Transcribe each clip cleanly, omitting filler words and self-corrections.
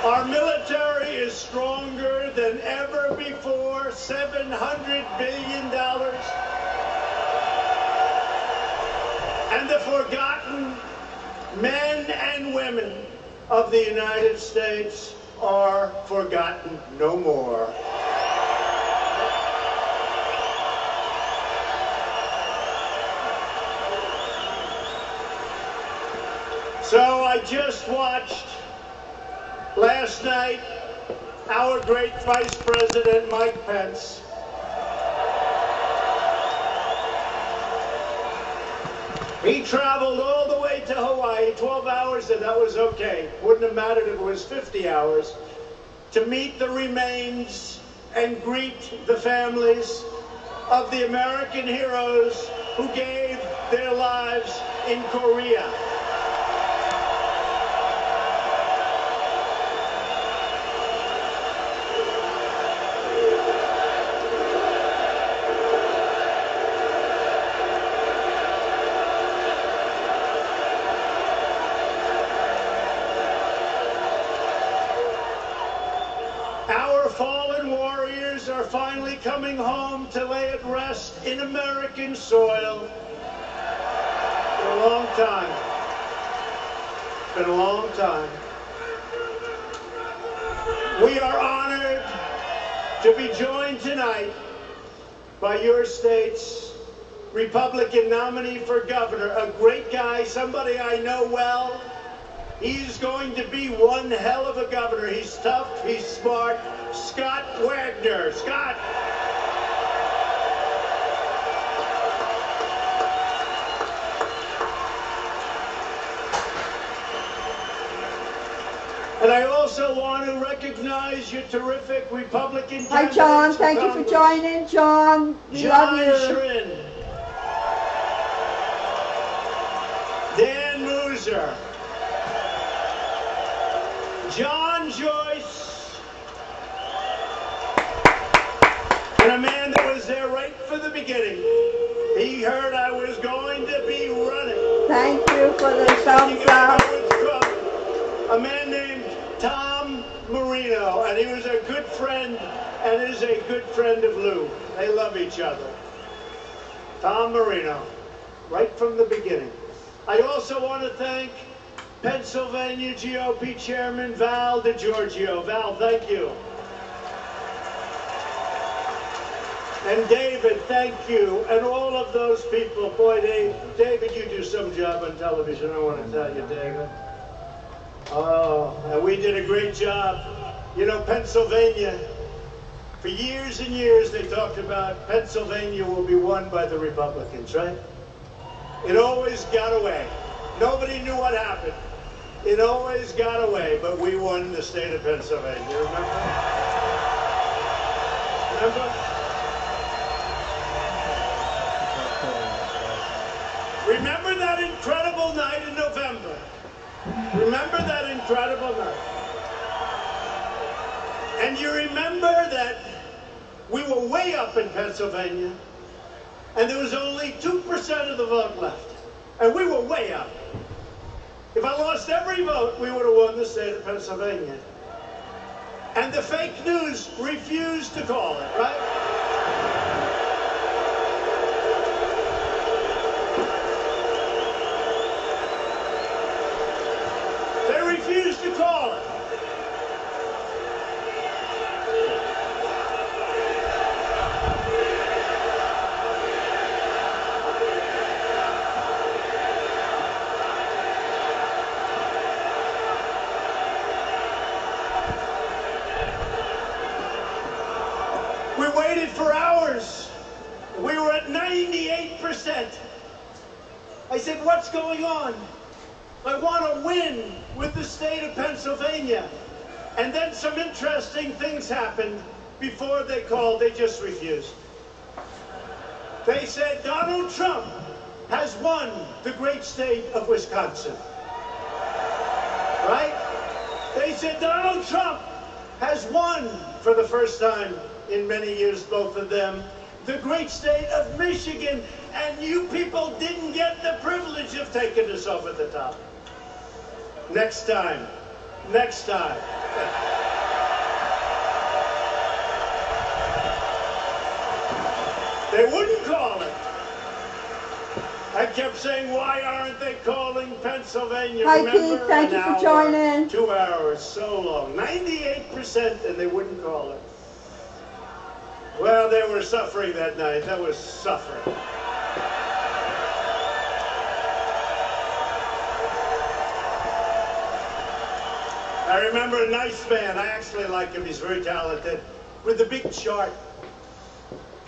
Our military is stronger than ever before, $700 billion. And the forgotten men and women of the United States are forgotten no more. So I just watched last night our great Vice President Mike Pence he traveled all the way to Hawaii, 12 hours, and that was okay. Wouldn't have mattered if it was 50 hours, to meet the remains and greet the families of the American heroes who gave their lives in Korea. Our fallen warriors are finally coming home to lay at rest in American soil. For a long time. It's been a long time. We are honored to be joined tonight by your state's Republican nominee for governor, a great guy, somebody I know well. He's going to be one hell of a governor. He's tough, he's smart. Scott Wagner. Scott. And I also want to recognize your terrific Republican Hi, John. Thank you for joining, John. We love you. Schrin, Dan Mooser, John Joyce, and a man that was there right from the beginning. He heard I was going to be running. Thank you for the thumbs up. A man named Tom Marino, and he was a good friend and is a good friend of Lou. They love each other. Tom Marino, right from the beginning. I also want to thank Pennsylvania GOP Chairman Val DeGiorgio. Val, thank you. And David, thank you. And all of those people. Boy, David, you do some job on television, I want to tell you, David. Oh, and we did a great job. You know, Pennsylvania, for years and years they talked about Pennsylvania will be won by the Republicans, right? It always got away. Nobody knew what happened. It always got away, but we won the state of Pennsylvania, remember? Remember? Remember that incredible night in November? Remember that incredible night? And you remember that we were way up in Pennsylvania, and there was only 2% of the vote left. And we were way up. If I lost every vote, we would have won the state of Pennsylvania. And the fake news refused to call it, right? They refused to call it. We waited for hours. We were at 98%. I said, what's going on? I want to win with the state of Pennsylvania. And then some interesting things happened before they called. They just refused. They said, Donald Trump has won the great state of Wisconsin. Right? They said, Donald Trump has won for the first time in many years, both of them, the great state of Michigan, and you people didn't get the privilege of taking us over the top. Next time, next time. They wouldn't call it. I kept saying, why aren't they calling Pennsylvania? Hi, Remember, Keith. Thank you for joining. 2 hours, so long. 98%, and they wouldn't call it. Well, they were suffering that night. That was suffering. I remember a nice man. I actually like him. He's very talented. With the big chart.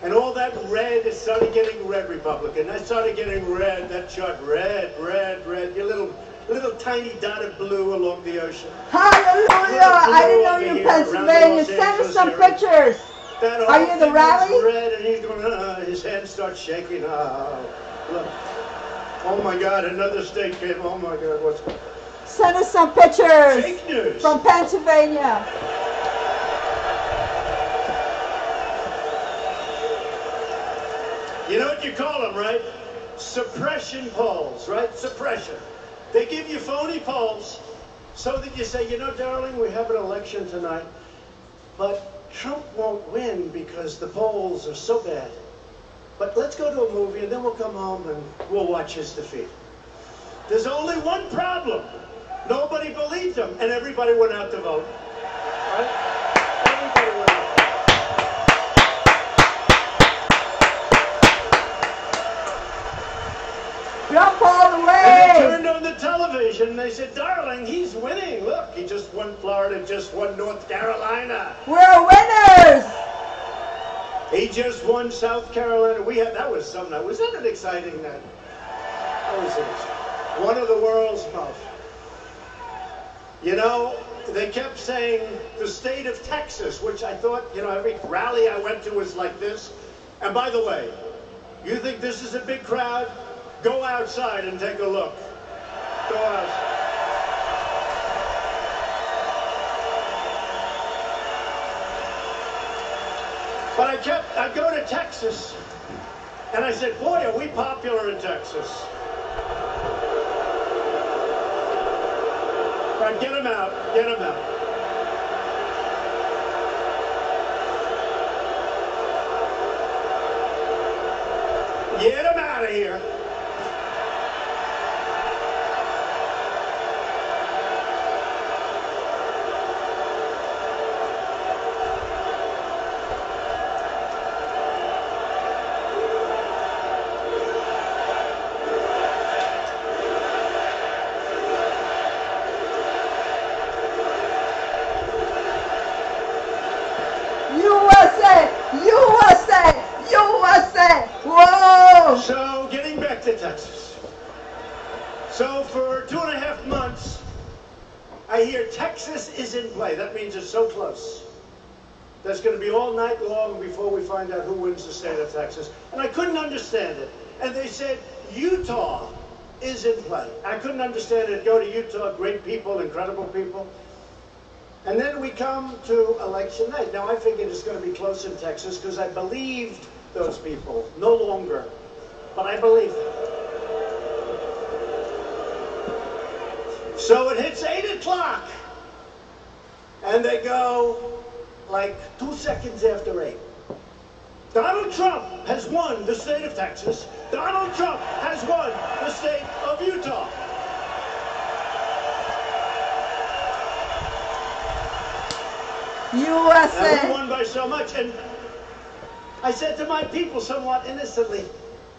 And all that red, it started getting red, Republican. I started getting red, that chart, red, red, red. Your little tiny dot of blue along the ocean. Hallelujah! I didn't know you were in Pennsylvania. Send us some pictures. Are you in the rally? Red, and he's going, his hand starts shaking. Look. Oh my God, another state came. Oh my God, what's going on? Send us some pictures. Fake news. From Pennsylvania. You know what you call them, right? Suppression polls, right? Suppression. They give you phony polls so that you say, you know, darling, we have an election tonight, but Trump won't win because the polls are so bad. But let's go to a movie and then we'll come home and we'll watch his defeat. There's only one problem. Nobody believed him, and everybody went out to vote. Right? Everybody went out. Trump all the way! And they turned on the television and they said, darling, he's winning. Look, he just won Florida, just won North Carolina. We're winners! He just won South Carolina. That was some night. Was that an exciting night? That was it. One of the world's most. You know, they kept saying the state of Texas, which I thought, you know, every rally I went to was like this. And by the way, you think this is a big crowd? Go outside and take a look. Go outside. But I go to Texas, and I said, boy, are we popular in Texas. All right, get him out, get him out. Get him out of here. So, getting back to Texas. So, for 2.5 months, I hear Texas is in play. That means it's so close. That's going to be all night long before we find out who wins the state of Texas. And I couldn't understand it. And they said, Utah is in play. I couldn't understand it. Go to Utah, great people, incredible people. And then we come to election night. Now, I figured it's going to be close in Texas because I believed those people. No longer. But I believe them. So it hits 8 o'clock. And they go like 2 seconds after 8. Donald Trump has won the state of Texas. Donald Trump has won the state of Utah. USA. And we won by so much. And I said to my people somewhat innocently,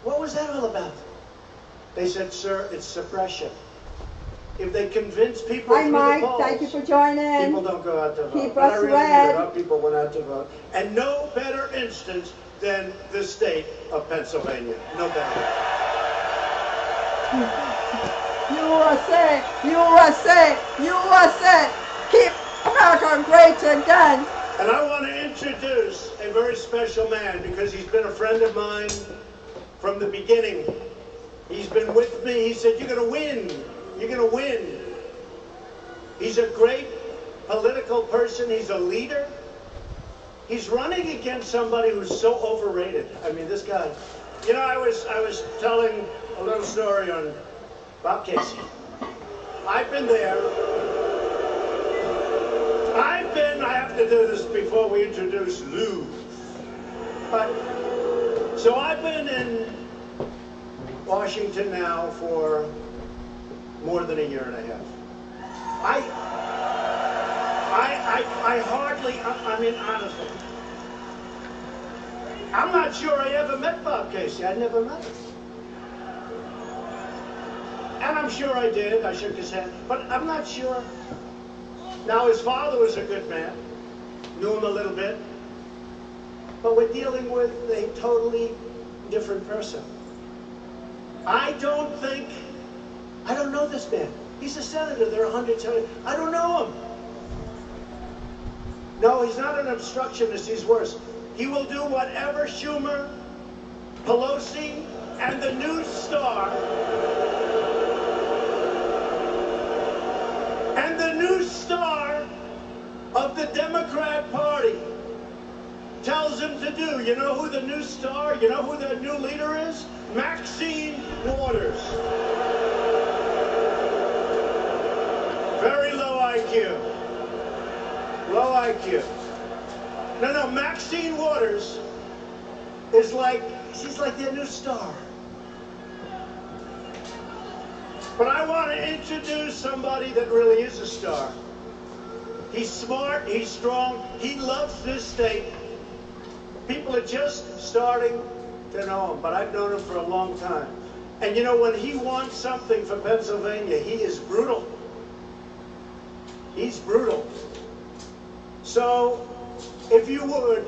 what was that all about? They said, sir, it's suppression. If they convince people Hi, through Mike. the polls, Thank you for joining. people don't go out to vote. Keep But I us really red. mean it. People went out to vote. And no better instance than the state of Pennsylvania. No better. USA, USA, USA. Keep America great again. And I want to introduce a very special man because he's been a friend of mine from the beginning. He's been with me. He said, you're going to win. You're going to win. He's a great political person. He's a leader. He's running against somebody who's so overrated. I mean, this guy. You know, I was telling a little story on Bob Casey. I've been there. to do this before we introduce Lou. But, so I've been in Washington now for more than a year and a half. I hardly, I mean, honestly, I'm not sure I ever met Bob Casey. I never met him. And I'm sure I did. I shook his hand. But I'm not sure. Now, his father was a good man. Knew him a little bit. But we're dealing with a totally different person. I don't know this man. He's a senator. There are 100 senators. I don't know him. No, he's not an obstructionist. He's worse. He will do whatever Schumer, Pelosi, and the new star, of the Democrat Party tells him to do. You know who the new star, you know who the new leader is? Maxine Waters. Very low IQ. Low IQ. No, Maxine Waters is she's like their new star. But I want to introduce somebody that really is a star. He's smart, he's strong, he loves this state. People are just starting to know him, but I've known him for a long time. And you know, when he wants something for Pennsylvania, he is brutal. He's brutal. So, if you would,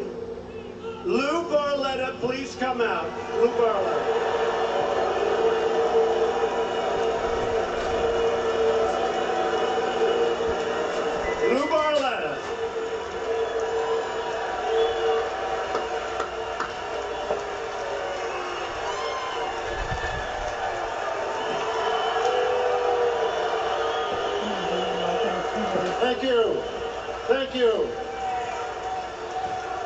Lou Barletta, please come out. Lou Barletta. Lou Barletta. Thank you. Thank you.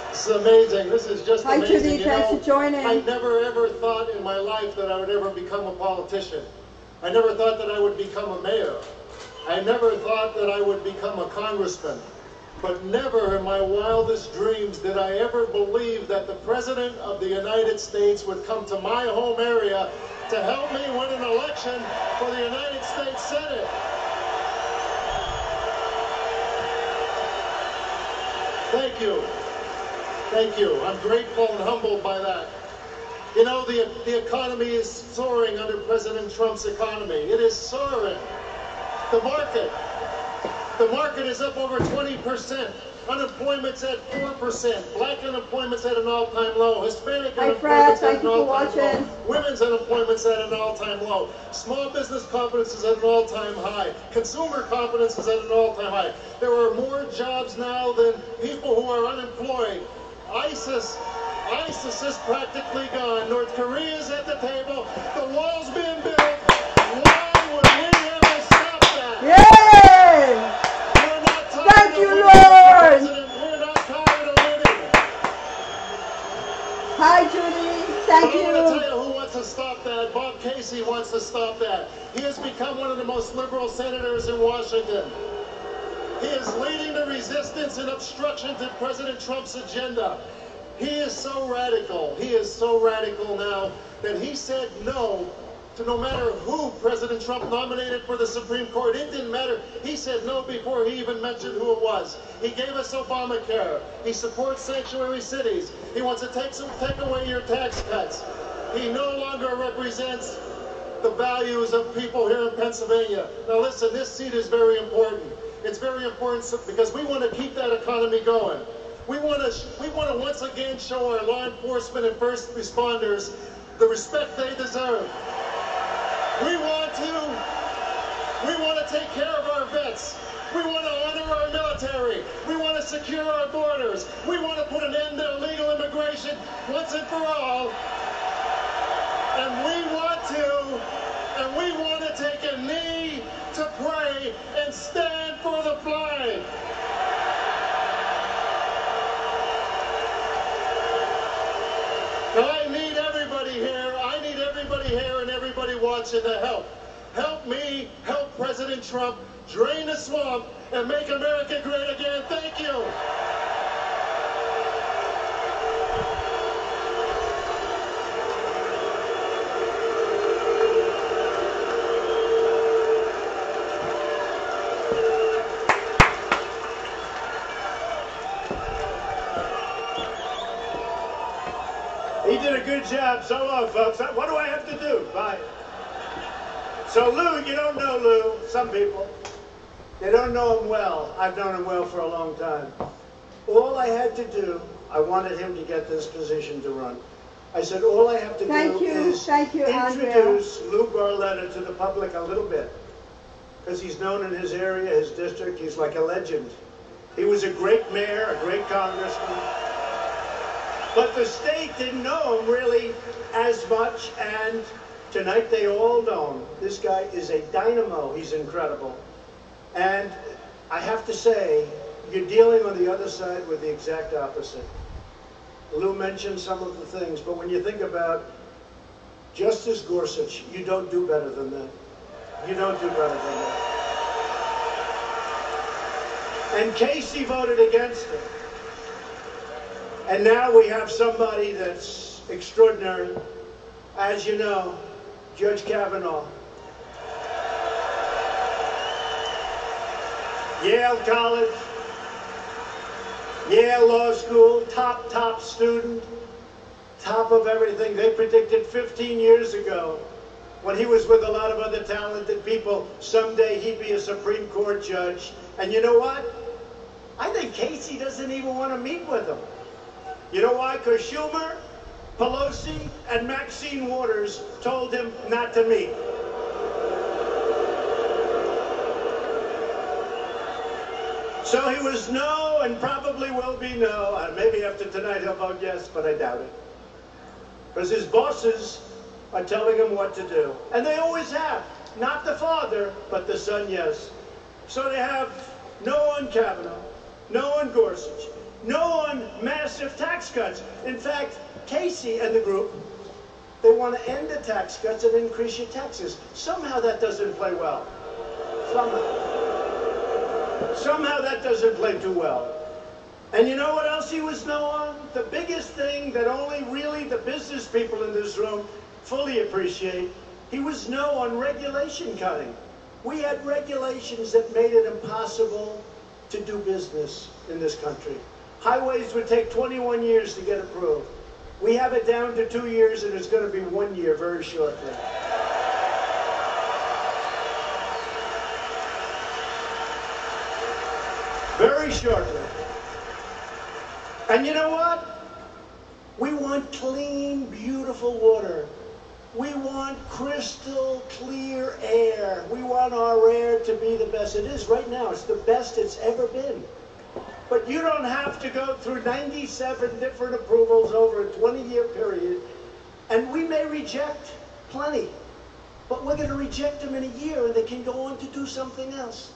This is amazing. This is just amazing. Hi, Judy. Thanks for joining. I never ever thought in my life that I would ever become a politician. I never thought that I would become a mayor. I never thought that I would become a congressman. But never in my wildest dreams did I ever believe that the President of the United States would come to my home area to help me win an election for the United States Senate. Thank you. Thank you. I'm grateful and humbled by that. You know, the economy is soaring under President Trump's economy. It is soaring. The market is up over 20%. Unemployment's at 4%. Black unemployment's at an all-time low. Hispanic unemployment's at an all-time low. Women's unemployment's at an all-time low. Small business confidence is at an all-time high. Consumer confidence is at an all-time high. There are more jobs now than people who are unemployed. ISIS is practically gone. North Korea is at the table. The wall's being built. Why would we ever stop that? Yay! Thank you, Lord! We're not tired of winning. Hi, Judy. Thank you. I want to tell you who wants to stop that. Bob Casey wants to stop that. He has become one of the most liberal senators in Washington. He is leading the resistance and obstruction to President Trump's agenda. He is so radical. He is so radical now that he said no to no matter who President Trump nominated for the Supreme Court. It didn't matter. He said no before he even mentioned who it was. He gave us Obamacare. He supports sanctuary cities. He wants to take away your tax cuts. He no longer represents the values of people here in Pennsylvania. Now listen, this seat is very important. It's very important because we want to keep that economy going. We want to once again show our law enforcement and first responders the respect they deserve. We want to take care of our vets. We want to honor our military. We want to secure our borders. We want to put an end to illegal immigration once and for all. And we want to take a knee to pray and stand for the flag. Now I need everybody here and everybody watching to help. Help me, help President Trump drain the swamp and make America great again. Thank you. did a good job. So long, folks. What do I have to do? Bye. So Lou, you don't know Lou. Some people. They don't know him well. I've known him well for a long time. All I had to do, I wanted him to get this position to run. I said, all I have to do is introduce Lou Barletta to the public a little bit. Because he's known in his area, his district, he's like a legend. He was a great mayor, a great congressman. But the state didn't know him really as much, and tonight they all know him. This guy is a dynamo. He's incredible. And I have to say, you're dealing on the other side with the exact opposite. Lou mentioned some of the things, but when you think about Justice Gorsuch, you don't do better than that. You don't do better than that. And Casey voted against it. And now we have somebody that's extraordinary. As you know, Judge Kavanaugh. Yale College, Yale Law School, top student, top of everything. They predicted 15 years ago, when he was with a lot of other talented people, someday he'd be a Supreme Court judge. And you know what? I think Casey doesn't even want to meet with him. You know why? Because Schumer, Pelosi, and Maxine Waters told him not to meet. So he was no, and probably will be no. Maybe after tonight he'll vote yes, but I doubt it. Because his bosses are telling him what to do. And they always have. Not the father, but the son, yes. So they have no on Kavanaugh, no on Gorsuch, no on massive tax cuts. In fact, Casey and the group, they want to end the tax cuts and increase your taxes. Somehow that doesn't play well. Somehow that doesn't play too well. And you know what else he was no on? The biggest thing that only really the business people in this room fully appreciate, he was no on regulation cutting. We had regulations that made it impossible to do business in this country. Highways would take 21 years to get approved. We have it down to 2 years, and it's going to be 1 year very shortly. Very shortly. And you know what? We want clean, beautiful water. We want crystal clear air. We want our air to be the best it is right now. It's the best it's ever been. But you don't have to go through 97 different approvals over a 20-year period. And we may reject plenty. But we're going to reject them in a year, and they can go on to do something else.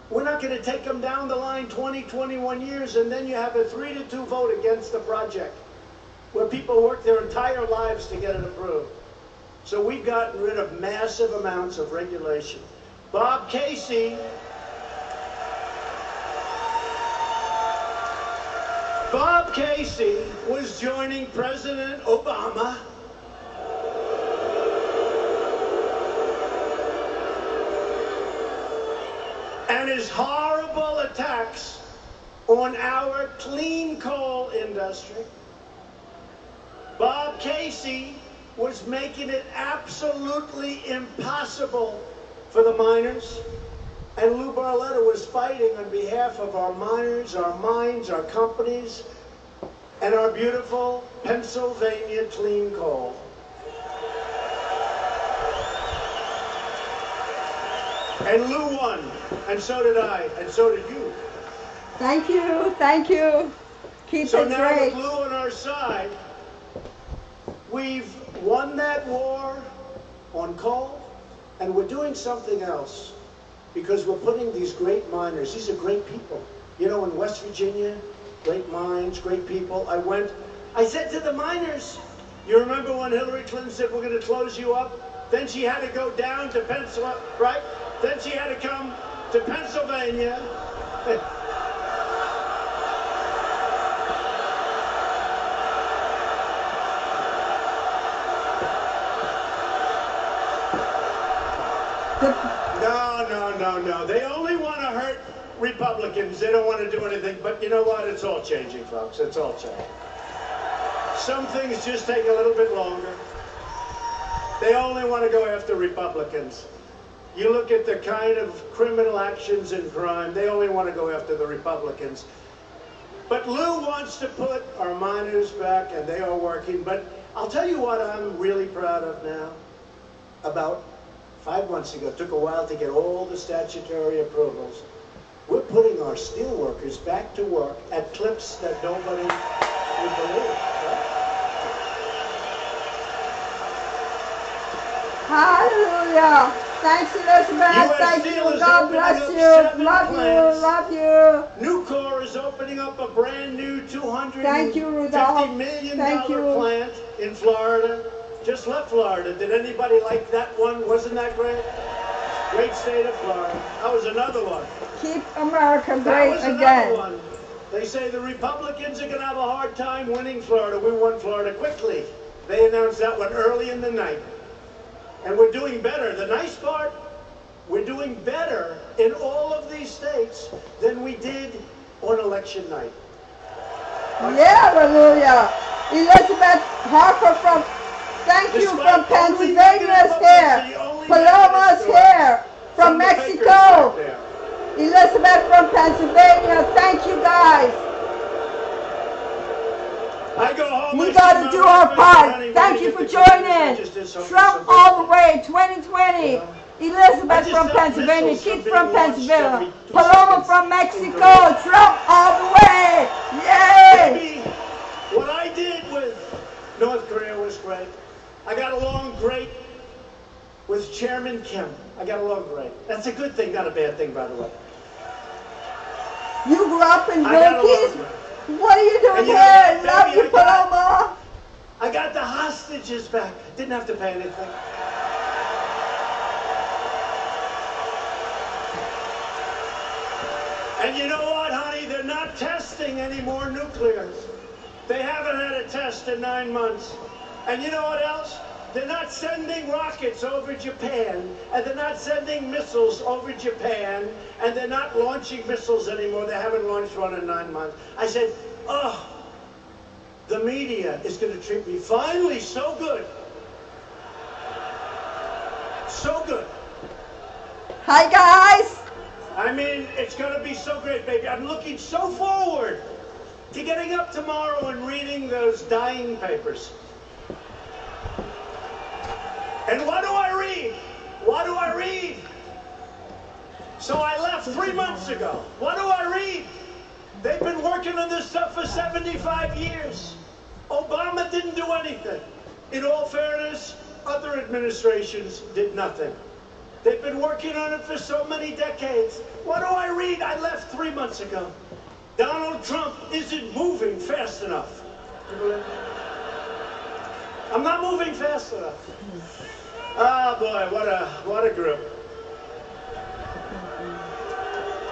We're not going to take them down the line 20, 21 years, and then you have a 3-2 vote against the project, where people work their entire lives to get it approved. So we've gotten rid of massive amounts of regulation. Bob Casey was joining President Obama and his horrible attacks on our clean coal industry. Bob Casey was making it absolutely impossible for the miners, and Lou Barletta was fighting on behalf of our miners, our mines, our companies, and our beautiful Pennsylvania clean coal. And Lou won, and so did I, and so did you. Thank you, thank you. Keep so it now great. with Lou on our side, we've won that war on coal, and we're doing something else, because we're putting these great miners, these are great people. You know, in West Virginia, great mines, great people. I said to the miners, you remember when Hillary Clinton said, we're going to close you up? Then she had to go down to Pennsylvania, right? Then she had to come to Pennsylvania. No. They only want to hurt Republicans. They don't want to do anything. But you know what? It's all changing, folks. It's all changing. some things just take a little bit longer. They only want to go after Republicans. You look at the kind of criminal actions and crime, they only want to go after the Republicans. But Lou wants to put our miners back, and they are working. But I'll tell you what I'm really proud of now. About 5 months ago, it took a while to get all the statutory approvals. We're putting our steel workers back to work at clips that nobody would believe. Right? Hallelujah. Thanks, Elizabeth. Thank you. God bless you. Love you. Nucor is opening up a brand new $250 million plant in Florida. Just left Florida. Did anybody like that one? Wasn't that great? Great state of Florida. That was another one. Keep America great again. That was another one. They say the Republicans are going to have a hard time winning Florida. We won Florida quickly. They announced that one early in the night. And we're doing better. The nice part, we're doing better in all of these states than we did on election night. Yeah, hallelujah. Elizabeth Harper from, thank you, from Pennsylvania's here. Paloma's here from Mexico. Elizabeth from Pennsylvania, thank you guys. I go home. We got to do our part. Thank you for joining. Trump all the way, 2020. Elizabeth from Pennsylvania, Keith from Pennsylvania, Paloma from Mexico, Trump all the way. Yay! What I did with North Korea was great. I got along great with Chairman Kim. I got along great. That's a good thing, not a bad thing, by the way. You grew up in Wilkes? What are you doing here? Love you, Paloma. I got the hostages back. Didn't have to pay anything. And you know what, honey? They're not testing any more nuclear. They haven't had a test in 9 months. And you know what else? They're not sending rockets over Japan, and they're not sending missiles over Japan, and they're not launching missiles anymore. They haven't launched one in 9 months. I said, oh, the media is going to treat me finally so good. So good. Hi, guys. I mean, it's going to be so great, baby. I'm looking so forward to getting up tomorrow and reading those dying papers. And what do I read? What do I read? So I left 3 months ago. What do I read? They've been working on this stuff for 75 years. Obama didn't do anything. In all fairness, other administrations did nothing. They've been working on it for so many decades. What do I read? I left 3 months ago. Donald Trump isn't moving fast enough. I'm not moving fast enough. Oh boy, what a group.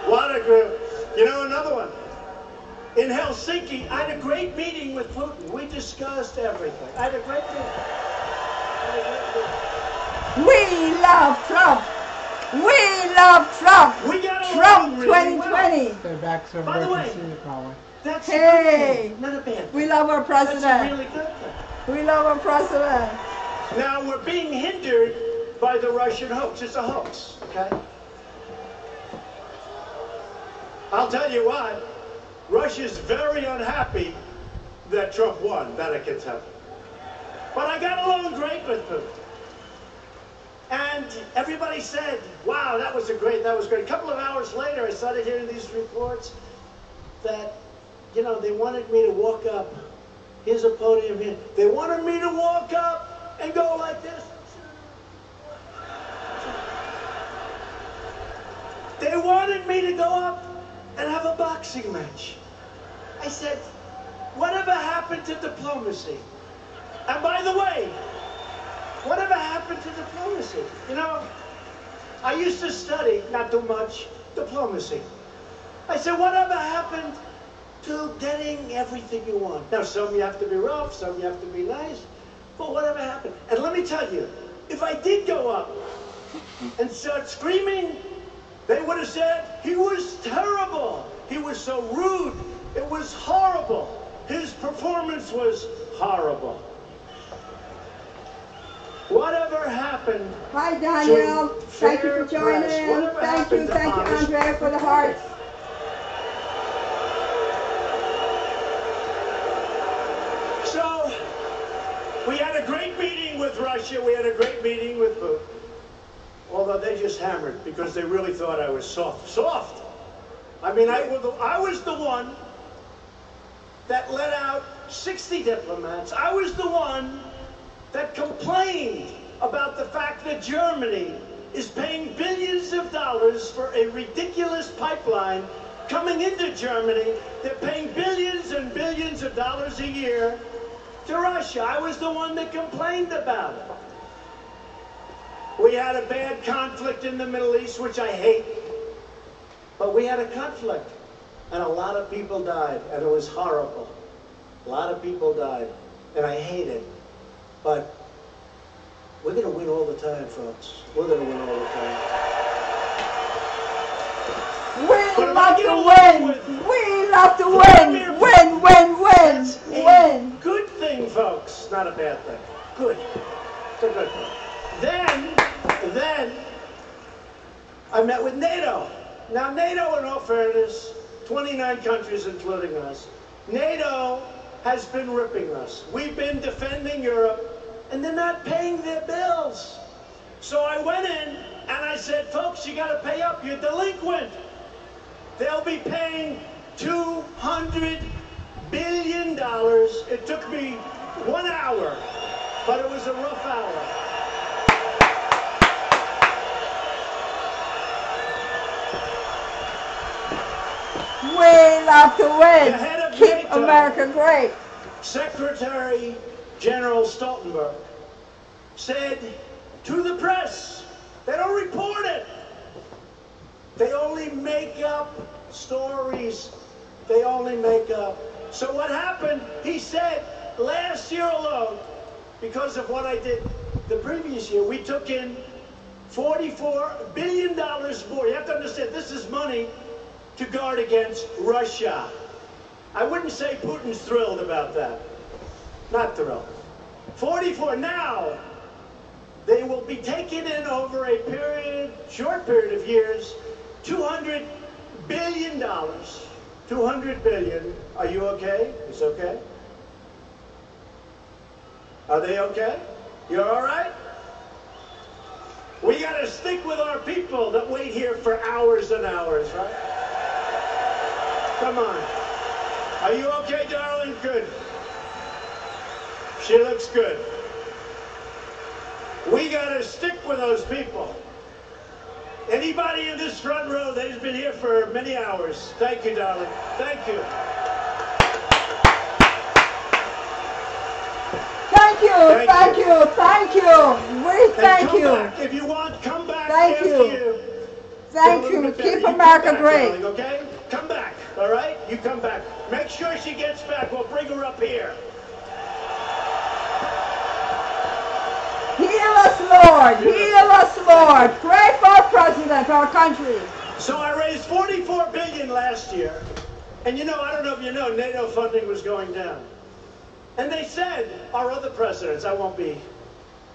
What a group. You know, another one. In Helsinki, I had a great meeting with Putin. We discussed everything. I had a great meeting. We love Trump. We love Trump. We got Trump really 2020. well. They're back so By the way, probably. that's Hey. not a bad thing. We love our president. That's a really good thing. We love our president. Now, we're being hindered by the Russian hoax. It's a hoax, okay? I'll tell you what, Russia's very unhappy that Trump won, that I can tell. But I got along great with Putin. And everybody said, wow, that was great. A couple of hours later, I started hearing these reports that, you know, they wanted me to walk up. Here's a podium here. They wanted me to walk up and go like this. They wanted me to go up and have a boxing match. I said, whatever happened to diplomacy? And by the way, whatever happened to diplomacy? You know, I used to study, not too much, diplomacy. I said, whatever happened to getting everything you want? Now, some you have to be rough, some you have to be nice, but whatever happened? And let me tell you, if I did go up and start screaming, they would have said, he was terrible. He was so rude. It was horrible. His performance was horrible. Whatever happened? Hi, Danielle. Thank you for joining. Thank you, Andrea, for the hearts. So, we had a great meeting with Russia. We had a great meeting with Putin. Although they just hammered because they really thought I was soft. Soft! I mean, I was the one that let out 60 diplomats. I was the one that complained about the fact that Germany is paying billions of dollars for a ridiculous pipeline coming into Germany. They're paying billions and billions of dollars a year to Russia. I was the one that complained about it. We had a bad conflict in the Middle East, which I hate. But we had a conflict, and a lot of people died, and it was horrible. A lot of people died, and I hate it. But we're going to win all the time, folks. We're going to win all the time. We love to win. We love to win. Win, win, win. Win. Good thing, folks. Not a bad thing. Good. It's a good thing. Then I met with NATO. Now, NATO, in all fairness, 29 countries, including us, NATO has been ripping us. We've been defending Europe, and they're not paying their bills. So I went in, and I said, folks, you got to pay up. You're delinquent. They'll be paying $200 billion. It took me 1 hour, but it was a rough hour. We love to win. Keep NATO, America great. Secretary General Stoltenberg said to the press, they don't report it. They only make up stories. They only make up. So what happened, he said, last year alone, because of what I did the previous year, we took in $44 billion more. You have to understand, this is money to guard against Russia. I wouldn't say Putin's thrilled about that. Not thrilled. 44 now. They will be taking in over a short period of years, $200 billion. $200 billion. Are you okay? It's okay? Are they okay? You're all right? We got to stick with our people that wait here for hours and hours, right? Come on. Are you okay, darling? Good. She looks good. We got to stick with those people. Anybody in this front row that has been here for many hours, thank you, darling. Thank you. Thank you, thank you, thank you. We thank you. Back. If you want, come back. Thank you. Thank you. Keep America great. Darling, okay? Come back, all right? You come back. Make sure she gets back. We'll bring her up here. Heal us, Lord. Heal us, Lord. Pray for our president, our country. So I raised $44 billion last year. And you know, I don't know if you know, NATO funding was going down. And they said, our other presidents, I won't be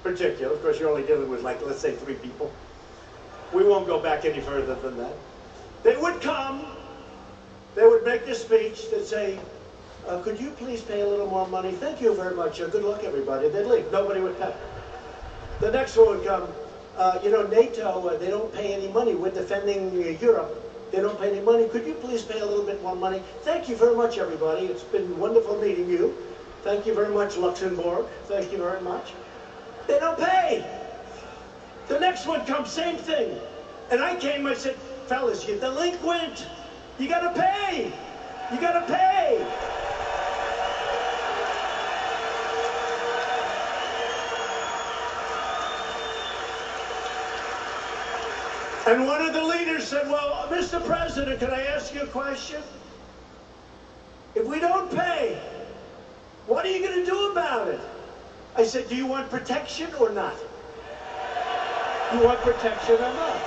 particular. Of course, you're only dealing with, like, let's say 3 people. We won't go back any further than that. They would come. They would make a speech. They'd say, could you please pay a little more money? Thank you very much. Good luck, everybody. They'd leave. Nobody would pay. The next one would come, you know, NATO, they don't pay any money. We're defending Europe. They don't pay any money. Could you please pay a little bit more money? Thank you very much, everybody. It's been wonderful meeting you. Thank you very much, Luxembourg. Thank you very much. They don't pay. The next one comes, same thing. And I came, I said, fellas, you're delinquent. You gotta pay. You gotta pay. And one of the leaders said, well, Mr. President, can I ask you a question? If we don't pay, what are you going to do about it? I said, do you want protection or not? You want protection or not?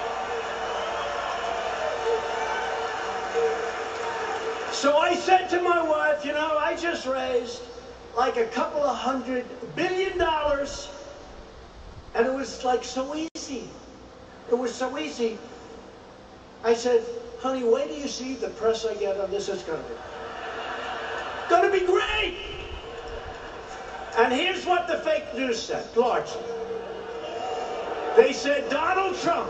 So I said to my wife, you know, I just raised like a couple of $100 billion, and it was like so easy. It was so easy. I said, honey, wait till you see the press I get on this. It's going to be great. And here's what the fake news said, largely. They said Donald Trump,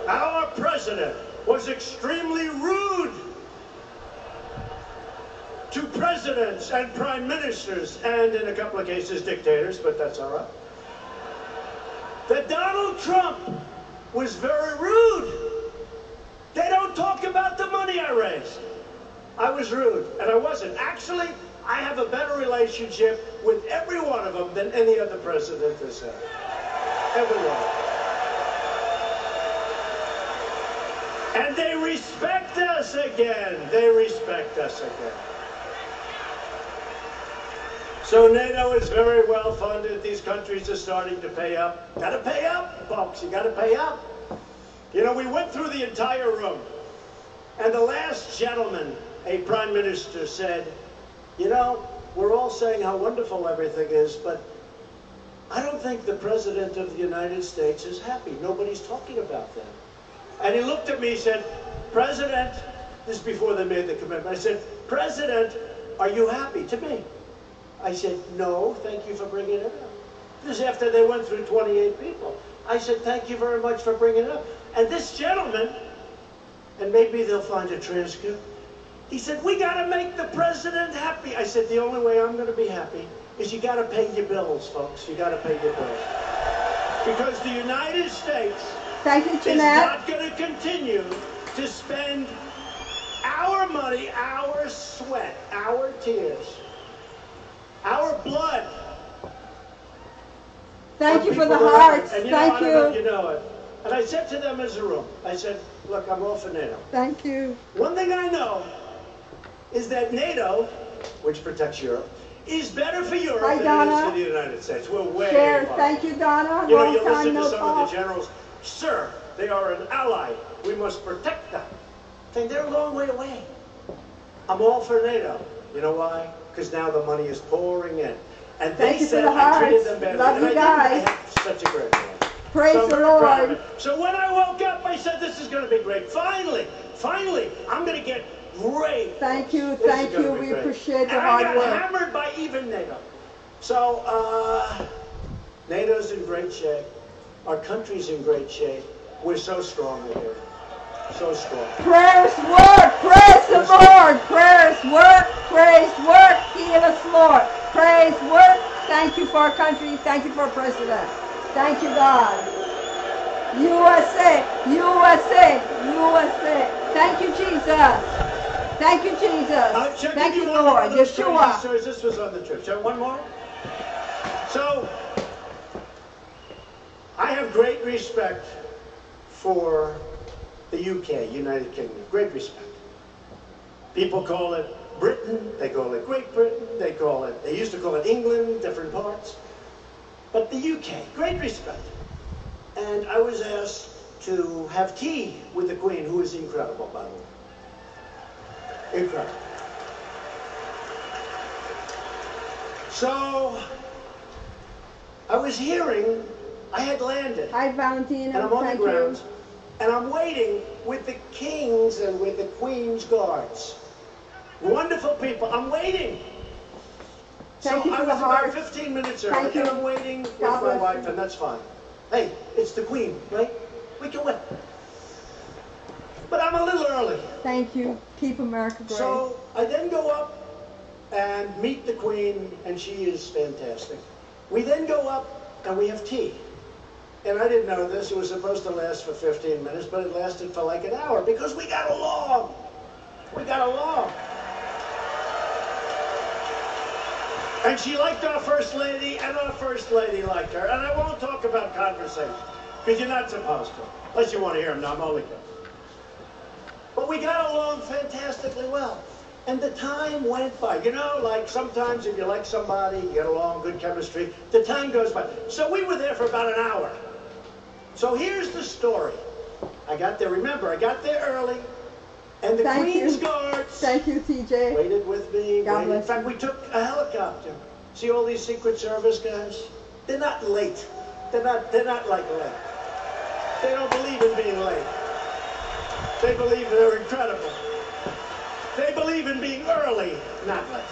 our president, was extremely rude to presidents and prime ministers, and in a couple of cases dictators, but that's all right. That Donald Trump was very rude. They don't talk about the money I raised. I was rude, and I wasn't. Actually, I have a better relationship with every one of them than any other president has had. Every one. And they respect us again. They respect us again. So NATO is very well funded. These countries are starting to pay up. Got to pay up, folks. You got to pay up. You know, we went through the entire room, and the last gentleman, a prime minister, said, you know, we're all saying how wonderful everything is, but I don't think the President of the United States is happy. Nobody's talking about that. And he looked at me and said, President, this is before they made the commitment, I said, President, are you happy? To me. I said, no, thank you for bringing it up. This is after they went through 28 people. I said, thank you very much for bringing it up. And this gentleman, and maybe they'll find a transcript, he said, we got to make the president happy. I said, the only way I'm going to be happy is you got to pay your bills, folks. You got to pay your bills. Because the United States is not going to continue to spend our money, our sweat, our tears, our blood. Thank you for the hearts. Thank you. You know it. And I said to them as a room, I said, look, I'm all for NATO. Thank you. One thing I know is that NATO, which protects Europe, is better for Europe than it is for the United States. We're way apart. Thank you, Donna. You know, you listen to some of the generals, sir, they are an ally. We must protect them. And they're a long way away. I'm all for NATO. You know why? Because now the money is pouring in. And they said I treated them better. Love you guys. I have such a great one. Praise the Lord. So when I woke up, I said, this is going to be great. Finally, I'm going to get great. Thank you. We appreciate the hard work. I got hammered by even NATO. So NATO's in great shape. Our country's in great shape. We're so strong here. So strong. Prayers work. Praise the Lord. Prayers work. Praise work. Heal us, Lord. Praise work. Thank you for our country. Thank you for our president. Thank you, God. USA, USA, USA. Thank you, Jesus. Thank you, Jesus. Thank you, Lord. Yeshua. This was on the trip. Shall one more? So, I have great respect for the UK, United Kingdom. Great respect. People call it Britain. They call it Great Britain. They used to call it England, different parts. But the UK, great respect. And I was asked to have tea with the Queen, who is incredible, by the way. Incredible. So, I was hearing, I had landed. Hi, Valentina. And I'm on the ground. And I'm waiting with the King's and with the Queen's guards. Wonderful people. I'm waiting. Thank you I for was the about heart. 15 minutes early, and I'm waiting with my wife, and that's fine. Hey, it's the Queen, right? We can wait. But I'm a little early. Thank you. Keep America great. So I then go up and meet the Queen, and she is fantastic. We then go up and we have tea. And I didn't know this. It was supposed to last for 15 minutes, but it lasted for like an hour because we got along. We got along. And she liked our First Lady, and our First Lady liked her. And I won't talk about conversation, because you're not supposed to. Unless you want to hear them now, I'm only kidding. But we got along fantastically well. And the time went by. You know, like sometimes if you like somebody, you get along, good chemistry, the time goes by. So we were there for about an hour. So here's the story. I got there, remember, I got there early. And the Queen's guards Thank you, TJ. waited with me. God bless In fact, we took a helicopter. See all these Secret Service guys? They're not late. They're not like late. They don't believe in being late. They believe they're incredible. They believe in being early, not late.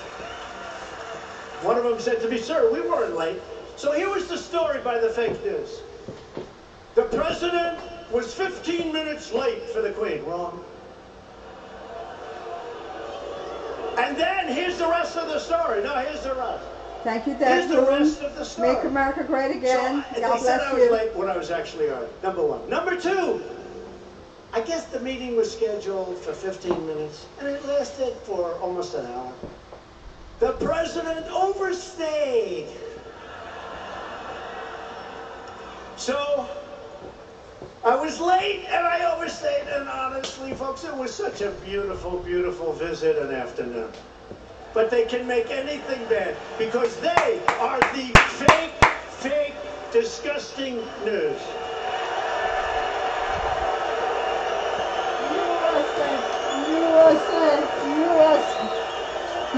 One of them said to me, sir, we weren't late. So here was the story by the fake news. The president was 15 minutes late for the Queen. Wrong. And then here's the rest of the story. No, here's the rest. Thank you, Here's the rest of the story. Make America great again. So, God they said bless I was you. late when I was actually early. Number one. Number two, I guess the meeting was scheduled for 15 minutes, and it lasted for almost an hour. The president overstayed. So, I was late and I overstayed, and honestly, folks, it was such a beautiful, beautiful visit and afternoon. But they can make anything bad because they are the fake, disgusting news.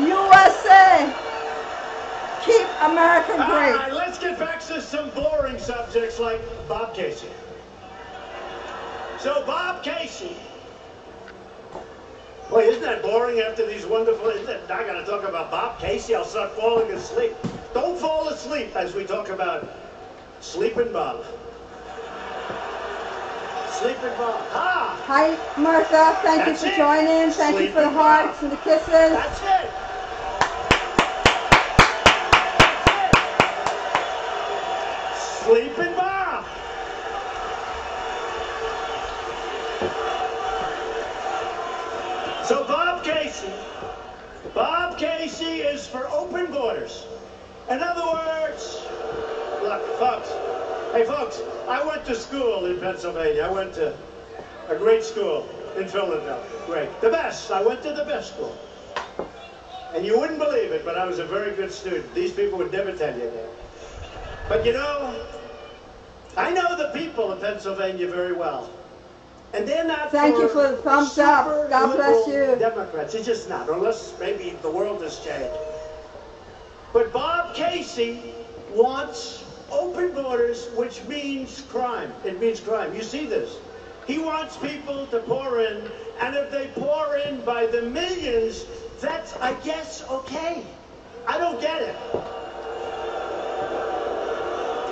USA! Keep America great. All right, let's get back to some boring subjects like Bob Casey. So Bob Casey. Boy, isn't that boring after these wonderful... I got to talk about Bob Casey. I'll start falling asleep. Don't fall asleep as we talk about Sleeping Bob. Sleeping Bob. Ha! Hi, Martha. Thank you for joining. Thank you for the hearts and the kisses. That's it. Sleeping Bob. So Bob Casey is for open borders. In other words, look, folks, hey folks, I went to school in Pennsylvania. I went to a great school in Philadelphia. Great. The best. I went to the best school. And you wouldn't believe it, but I was a very good student. These people would never tell you that. But you know, I know the people of Pennsylvania very well. And they're not Thank you for the thumbs up. God bless you. Democrats. It's just not, unless maybe the world has changed. But Bob Casey wants open borders, which means crime. It means crime. You see this. He wants people to pour in, and if they pour in by the millions, that's, I guess, okay. I don't get it.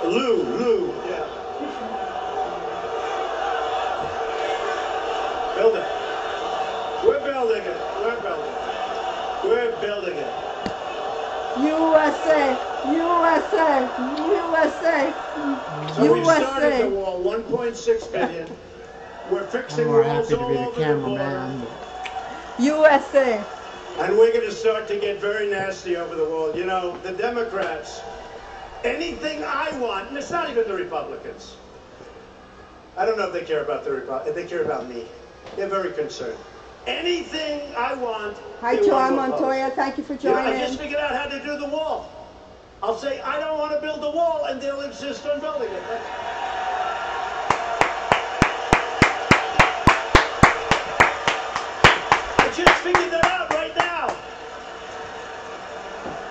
Lou, yeah. Build it. We're building it. We're building it. We're building it. USA, USA, USA, So we started the wall, 1.6 billion. We're fixing walls all over the border. USA. And we're going to start to get very nasty over the wall. You know, the Democrats, anything I want, and it's not even the Republicans. I don't know if they care about the Republicans. They care about me. They're very concerned. Anything I want. Hi, John Montoya. Thank you for joining. I just figured out how to do the wall. I'll say, I don't want to build the wall, and they'll insist on building it. I just figured that out right now.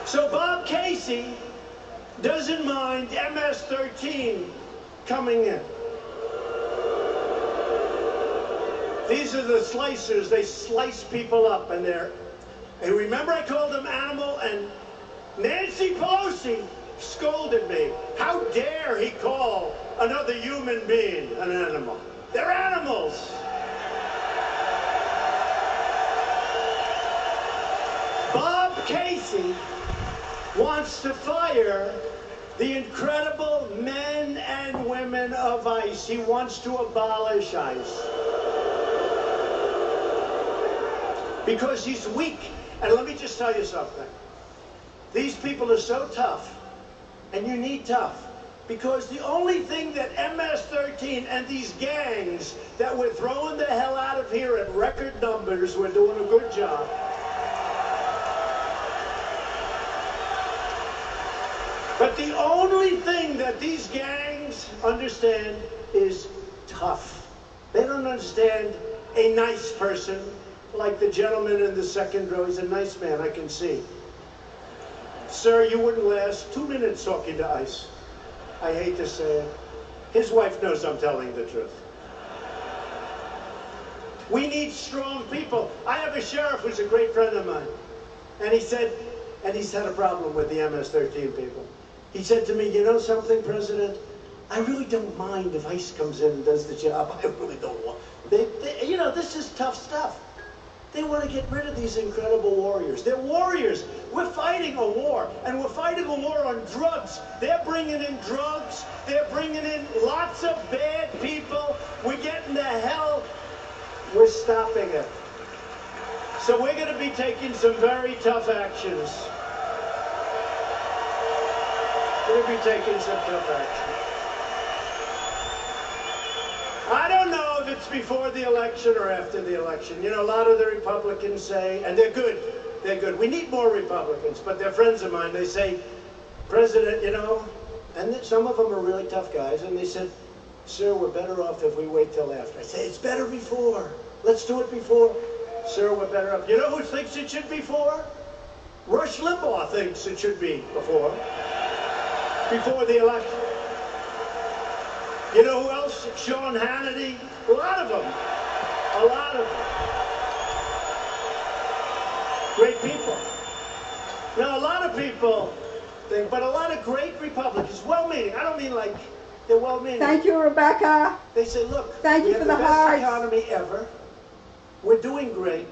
So Bob Casey doesn't mind MS-13 coming in. These are the slicers. They slice people up, and they're... And remember I called them animal, and Nancy Pelosi scolded me. How dare he call another human being an animal? They're animals. Bob Casey wants to fire the incredible men and women of ICE. He wants to abolish ICE. Because he's weak. And let me just tell you something. These people are so tough, and you need tough, because the only thing that MS-13 and these gangs that we're throwing the hell out of here in record numbers, we're doing a good job. But the only thing that these gangs understand is tough. They don't understand a nice person. Like the gentleman in the second row, he's a nice man, I can see. Sir, you wouldn't last 2 minutes talking to ICE. I hate to say it. His wife knows I'm telling the truth. We need strong people. I have a sheriff who's a great friend of mine. And he said, and he's had a problem with the MS-13 people. He said to me, you know something, President? I really don't mind if ICE comes in and does the job. I really don't want. You know, this is tough stuff. They want to get rid of these incredible warriors. They're warriors. We're fighting a war, and we're fighting a war on drugs. They're bringing in drugs. They're bringing in lots of bad people. We're getting to hell. We're stopping it. So we're going to be taking some very tough actions. We're going to be taking some tough actions. I don't know if it's before the election or after the election. You know, a lot of the Republicans say, and they're good, we need more Republicans, but they're friends of mine. They say, President, you know, and some of them are really tough guys, and they said, sir, we're better off if we wait till after. I say, it's better before. Let's do it before. Sir, we're better off. You know who thinks it should be before? Rush Limbaugh thinks it should be before the election. You know who else? Sean Hannity. A lot of them. A lot of them. Great people. Now, a lot of people think, but a lot of great Republicans, well-meaning. I don't mean like they're well-meaning. Thank you, Rebecca. They say, look, thank you for the best economy ever. We're doing great.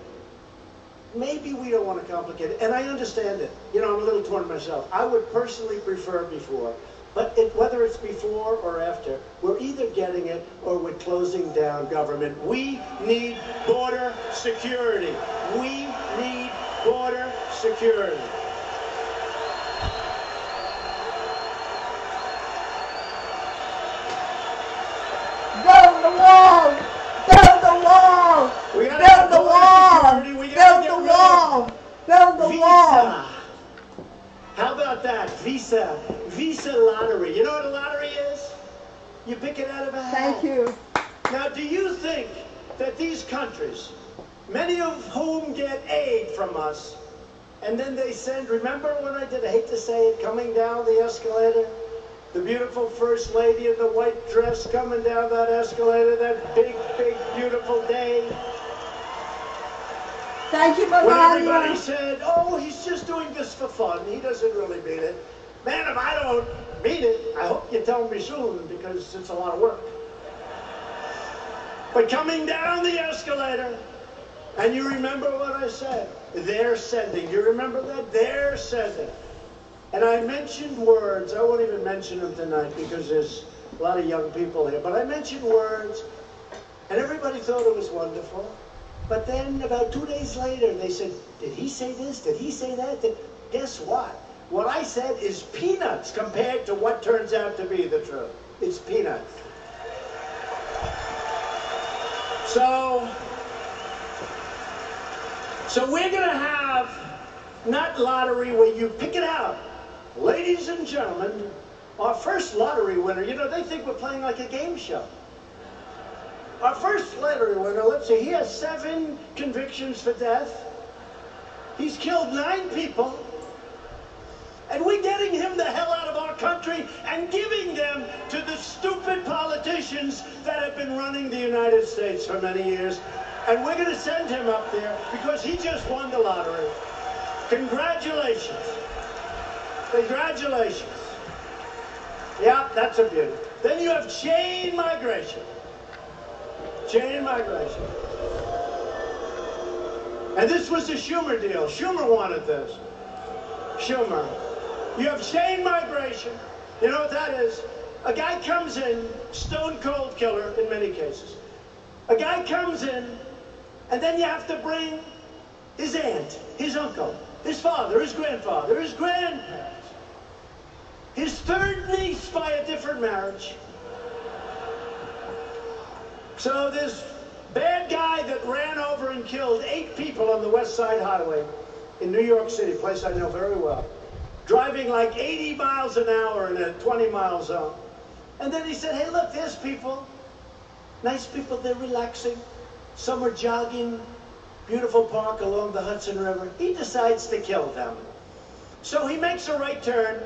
Maybe we don't want to complicate it. And I understand it. You know, I'm a little torn myself. I would personally prefer before. But whether it's before or after, we're either getting it or we're closing down government. We need border security. We need border security. Build the wall! Build the wall! Build the wall! Build the wall! Build the wall! How about that? Visa lottery. You know what a lottery is? You pick it out of a hat. Thank you. Now, do you think that these countries, many of whom get aid from us, and then they send, remember when I hate to say it, coming down the escalator? The beautiful First Lady in the white dress coming down that escalator, that big, big, beautiful day. Thank you, Melania. Melania. When everybody said, oh, he's just doing this for fun. He doesn't really mean it. Man, if I don't mean it, I hope you tell me soon, because it's a lot of work. But coming down the escalator, and you remember what I said, they're sending. You remember that? They're sending. And I mentioned words. I won't even mention them tonight because there's a lot of young people here. But I mentioned words, and everybody thought it was wonderful. But then about 2 days later, they said, did he say this? Did he say that? Guess what? What I said is peanuts compared to what turns out to be the truth. It's peanuts. So we're going to have not lottery where you pick it out. Ladies and gentlemen, our first lottery winner, you know, they think we're playing like a game show. Our first lottery winner, let's see, he has 7 convictions for death. He's killed 9 people. And we're getting him the hell out of our country and giving them to the stupid politicians that have been running the United States for many years. And we're going to send him up there because he just won the lottery. Congratulations. Congratulations. Yeah, that's a beauty. Then you have chain migration. Chain migration. And this was the Schumer deal. Schumer wanted this. Schumer. You have chain migration. You know what that is? A guy comes in, stone cold killer in many cases. A guy comes in, and then you have to bring his aunt, his uncle, his father, his grandfather, his grandparents, his third niece by a different marriage. So this bad guy that ran over and killed 8 people on the West Side Highway in New York City, a place I know very well, driving like 80 miles an hour in a 20-mile zone. And then he said, hey, look, there's people, nice people, they're relaxing. Some are jogging, beautiful park along the Hudson River. He decides to kill them. So he makes a right turn.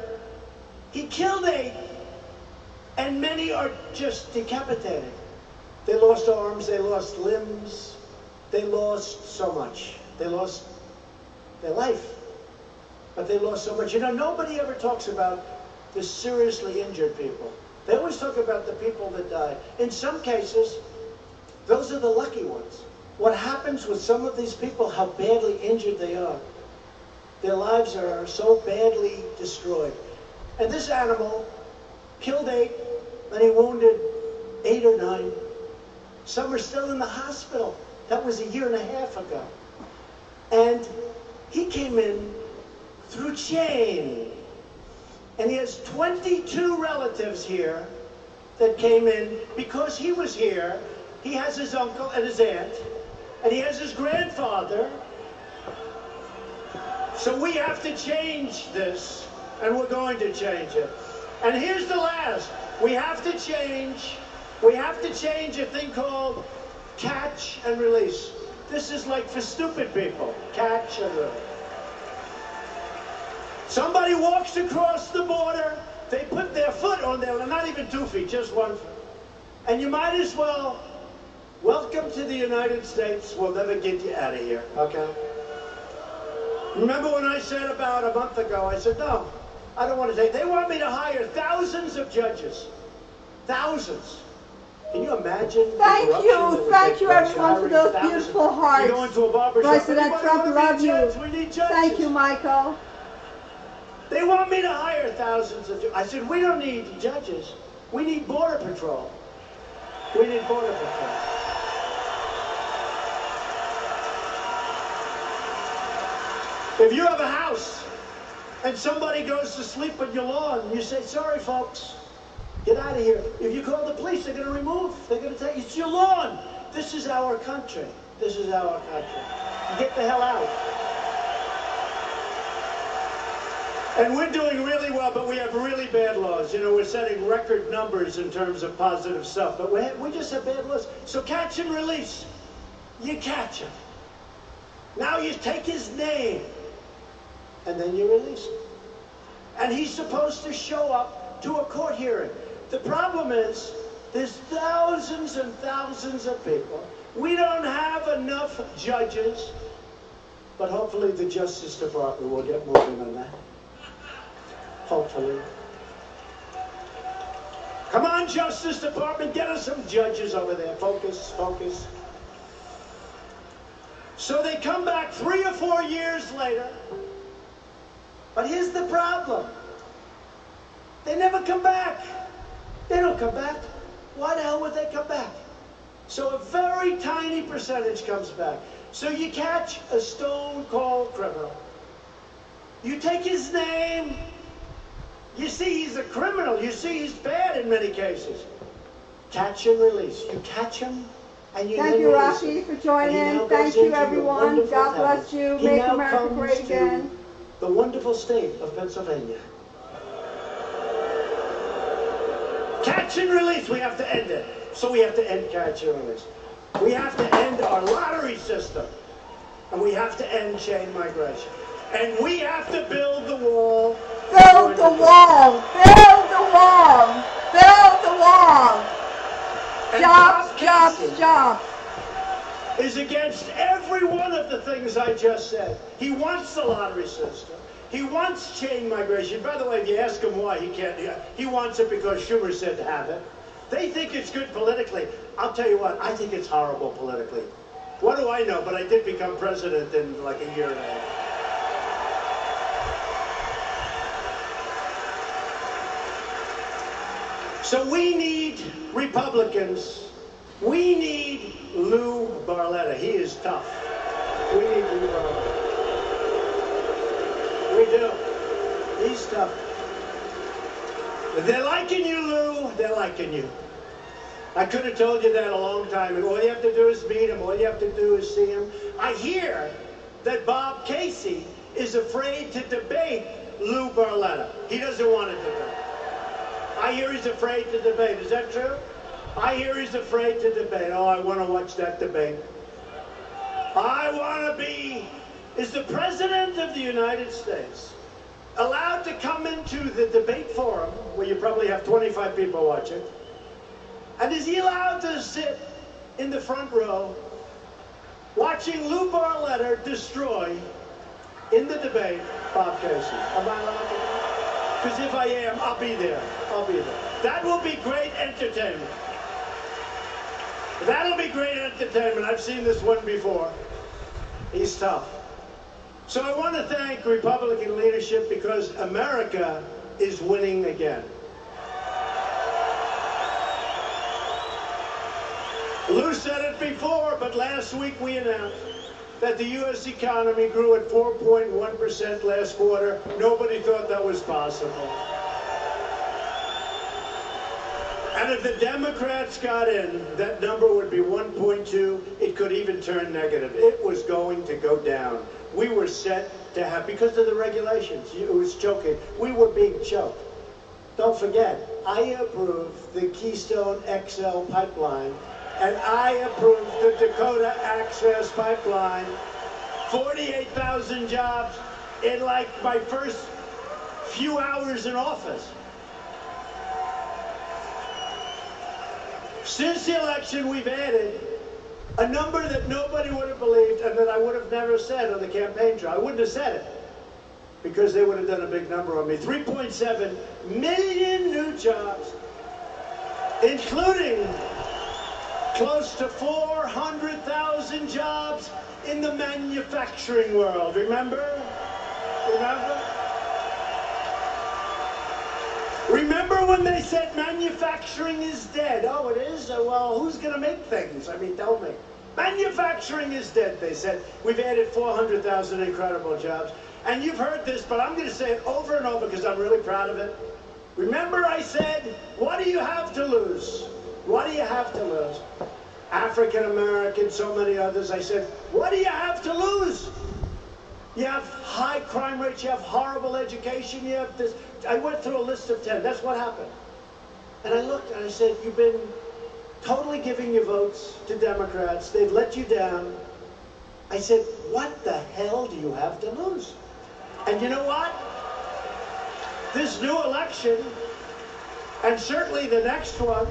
He killed 8, and many are just decapitated. They lost arms, they lost limbs, they lost so much. They lost their life, but they lost so much. You know, nobody ever talks about the seriously injured people. They always talk about the people that die. In some cases, those are the lucky ones. What happens with some of these people, how badly injured they are. Their lives are so badly destroyed. And this animal killed 8, and he wounded 8 or 9. Some are still in the hospital. That was 1.5 years ago. And he came in through chain. And he has 22 relatives here that came in because he was here. He has his uncle and his aunt, and he has his grandfather. So we have to change this, and we're going to change it. And here's the last. We have to change a thing called catch and release. This is like for stupid people. Catch and release. Somebody walks across the border, they put their foot on there, not even 2 feet, just 1 foot. And you might as well, welcome to the United States, we'll never get you out of here, okay? Remember when I said about a month ago, I said, no, I don't want to take, they want me to hire thousands of judges. Thousands. Can you imagine? Thank you everyone for those beautiful hearts. You're going to a barber shop. President Trump, love you. Thank you, Michael. They want me to hire thousands of judges. I said, we don't need judges. We need Border Patrol. We need Border Patrol. If you have a house and somebody goes to sleep on your lawn, you say, sorry, folks, get out of here. If you call the police, they're going to remove. They're going to tell you, it's your lawn. This is our country. This is our country. Get the hell out. And we're doing really well, but we have really bad laws. You know, we're setting record numbers in terms of positive stuff, but we just have bad laws. So catch and release. You catch him. Now you take his name, and then you release him. And he's supposed to show up to a court hearing. The problem is, there's thousands and thousands of people. We don't have enough judges, but hopefully the Justice Department will get moving on that. Hopefully. Come on, Justice Department, get us some judges over there. Focus, focus. So they come back 3 or 4 years later. But here's the problem. They never come back. They don't come back. Why the hell would they come back? So a very tiny percentage comes back. So you catch a stone-cold criminal. You take his name. You see he's a criminal. You see he's bad in many cases. Catch and release. You catch him, and you Thank you, Rafi, for joining. Thank you, everyone. God bless you. Make America great again. The wonderful state of Pennsylvania. Catch and release. We have to end it. So we have to end catch and release. We have to end our lottery system. And we have to end chain migration. And we have to build the wall. Build the wall. Build the wall. Build the wall. Jobs, jobs, jobs. Is against every one of the things I just said. He wants the lottery system. He wants chain migration. By the way, if you ask him why, he can't. He wants it because Schumer said to have it. They think it's good politically. I'll tell you what, I think it's horrible politically. What do I know? But I did become president in like 1.5 years. So we need Republicans. We need Lou Barletta. He is tough. We need Lou Barletta. We do. He's tough. If they're liking you, Lou, they're liking you. I could have told you that a long time ago. All you have to do is meet him. All you have to do is see him. I hear that Bob Casey is afraid to debate Lou Barletta. He doesn't want to debate. I hear he's afraid to debate. Is that true? I hear he's afraid to debate. Oh, I want to watch that debate. I want to be... Is the President of the United States allowed to come into the debate forum, where you probably have 25 people watching, and is he allowed to sit in the front row watching Lou Barletta destroy, in the debate, Bob Casey? Am I allowed to? Because if I am, I'll be there. I'll be there. That will be great entertainment. That'll be great entertainment. I've seen this one before. He's tough. So I want to thank Republican leadership because America is winning again. Lou said it before, but last week we announced that the U.S. economy grew at 4.1% last quarter. Nobody thought that was possible. And if the Democrats got in, that number would be 1.2. It could even turn negative. It was going to go down. We were set to have, because of the regulations, it was choking. We were being choked. Don't forget, I approved the Keystone XL pipeline, and I approved the Dakota Access Pipeline. 48,000 jobs in like my first few hours in office. Since the election, we've added a number that nobody would have believed and that I would have never said on the campaign trail. I wouldn't have said it because they would have done a big number on me. 3.7 million new jobs, including close to 400,000 jobs in the manufacturing world. Remember? Remember? Remember when they said manufacturing is dead? Oh, it is? Well, who's going to make things? I mean, tell me. Manufacturing is dead, they said. We've added 400,000 incredible jobs. And you've heard this, but I'm going to say it over and over because I'm really proud of it. Remember I said, what do you have to lose? What do you have to lose? African Americans, so many others. I said, what do you have to lose? You have high crime rates, you have horrible education, you have this. I went through a list of 10. That's what happened. And I looked and I said, you've been totally giving your votes to Democrats. They've let you down. I said, what the hell do you have to lose? And you know what? This new election, and certainly the next one,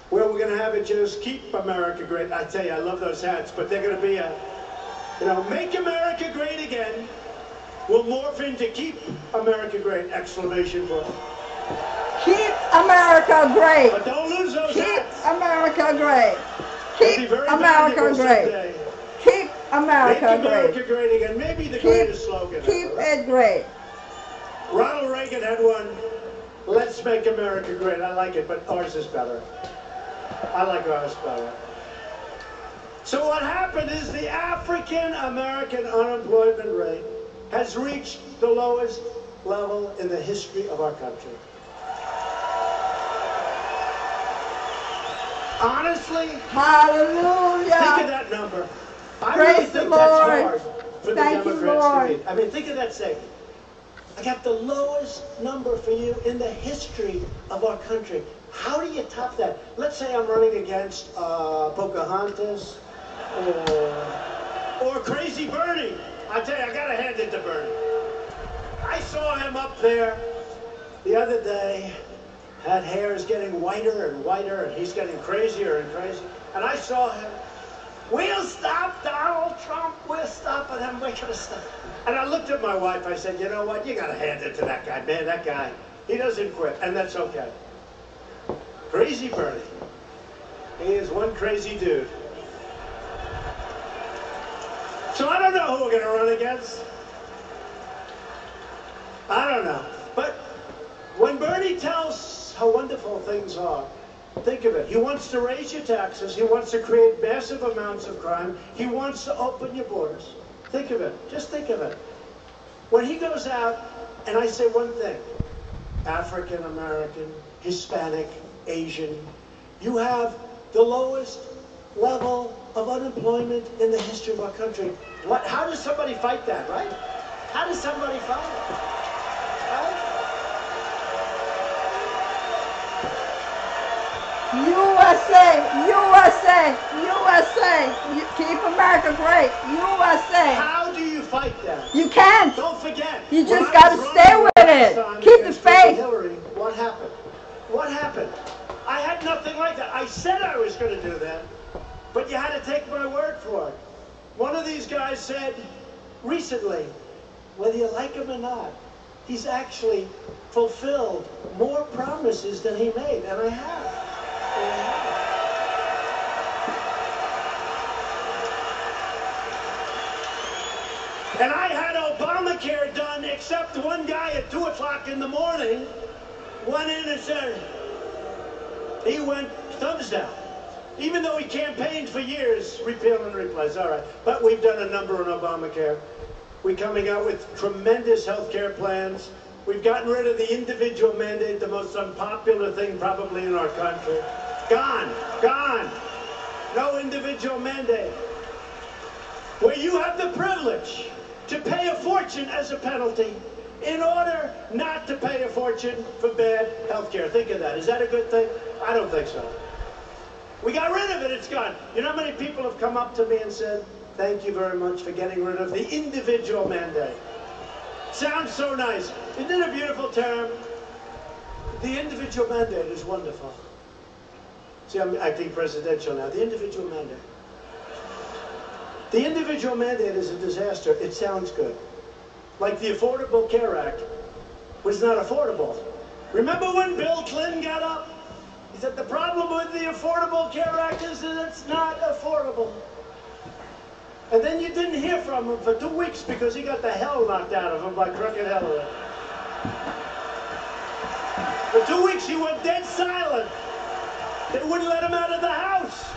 where we're going to have it just keep America great. I tell you, I love those hats, but they're going to be a, you know, make America great again will morph into keep America great, exclamation point. Keep America great. But don't lose those hats. Keep America great. Keep America great. Keep America great. Make America great again. Maybe the greatest slogan ever. Keep it great. Ronald Reagan had one, let's make America great. I like it, but ours is better. I like ours better. So what happened is the African American unemployment rate has reached the lowest level in the history of our country. Honestly, hallelujah. Think of that number. I Praise really think that's hard for the Thank you, Democrats Lord. to meet. I mean, think of that statement. I got the lowest number for you in the history of our country. How do you top that? Let's say I'm running against Pocahontas or Crazy Bernie. I tell you, I gotta hand it to Bernie. I saw him up there the other day. That hair is getting whiter and whiter, and he's getting crazier and crazier. And I saw him. We'll stop Donald Trump. We're stopping him. We're gonna stop. And I looked at my wife. I said, you know what? You gotta hand it to that guy, man. That guy, he doesn't quit, and that's okay. Crazy Bernie. He is one crazy dude. So I don't know who we're going to run against. I don't know. But when Bernie tells how wonderful things are, think of it. He wants to raise your taxes. He wants to create massive amounts of crime. He wants to open your borders. Think of it. Just think of it. When he goes out, and I say one thing, African American, Hispanic, Asian, you have the lowest level of unemployment in the history of our country. How does somebody fight that, right? How does somebody fight it? Right? USA, USA, USA. Keep America great. USA. How do you fight that? You can't. Don't forget. You just for it. One of these guys said recently, whether you like him or not, he's actually fulfilled more promises than he made, and I have. And I had Obamacare done, except one guy at 2 o'clock in the morning went in and said, he went thumbs down. Even though he campaigned for years, repeal and replace. All right, but we've done a number on Obamacare. We're coming out with tremendous health care plans. We've gotten rid of the individual mandate, the most unpopular thing probably in our country. Gone, gone. No individual mandate. Where you have the privilege to pay a fortune as a penalty in order not to pay a fortune for bad health care. Think of that. Is that a good thing? I don't think so. We got rid of it. It's gone. You know how many people have come up to me and said, thank you very much for getting rid of the individual mandate. Sounds so nice. Isn't it a beautiful term? The individual mandate is wonderful. See, I'm acting presidential now. The individual mandate. The individual mandate is a disaster. It sounds good. Like the Affordable Care Act was not affordable. Remember when Bill Clinton got up? He said the problem with the Affordable Care Act is that it's not affordable. And then you didn't hear from him for 2 weeks because he got the hell knocked out of him by Crooked Hillary. For 2 weeks he went dead silent. They wouldn't let him out of the house.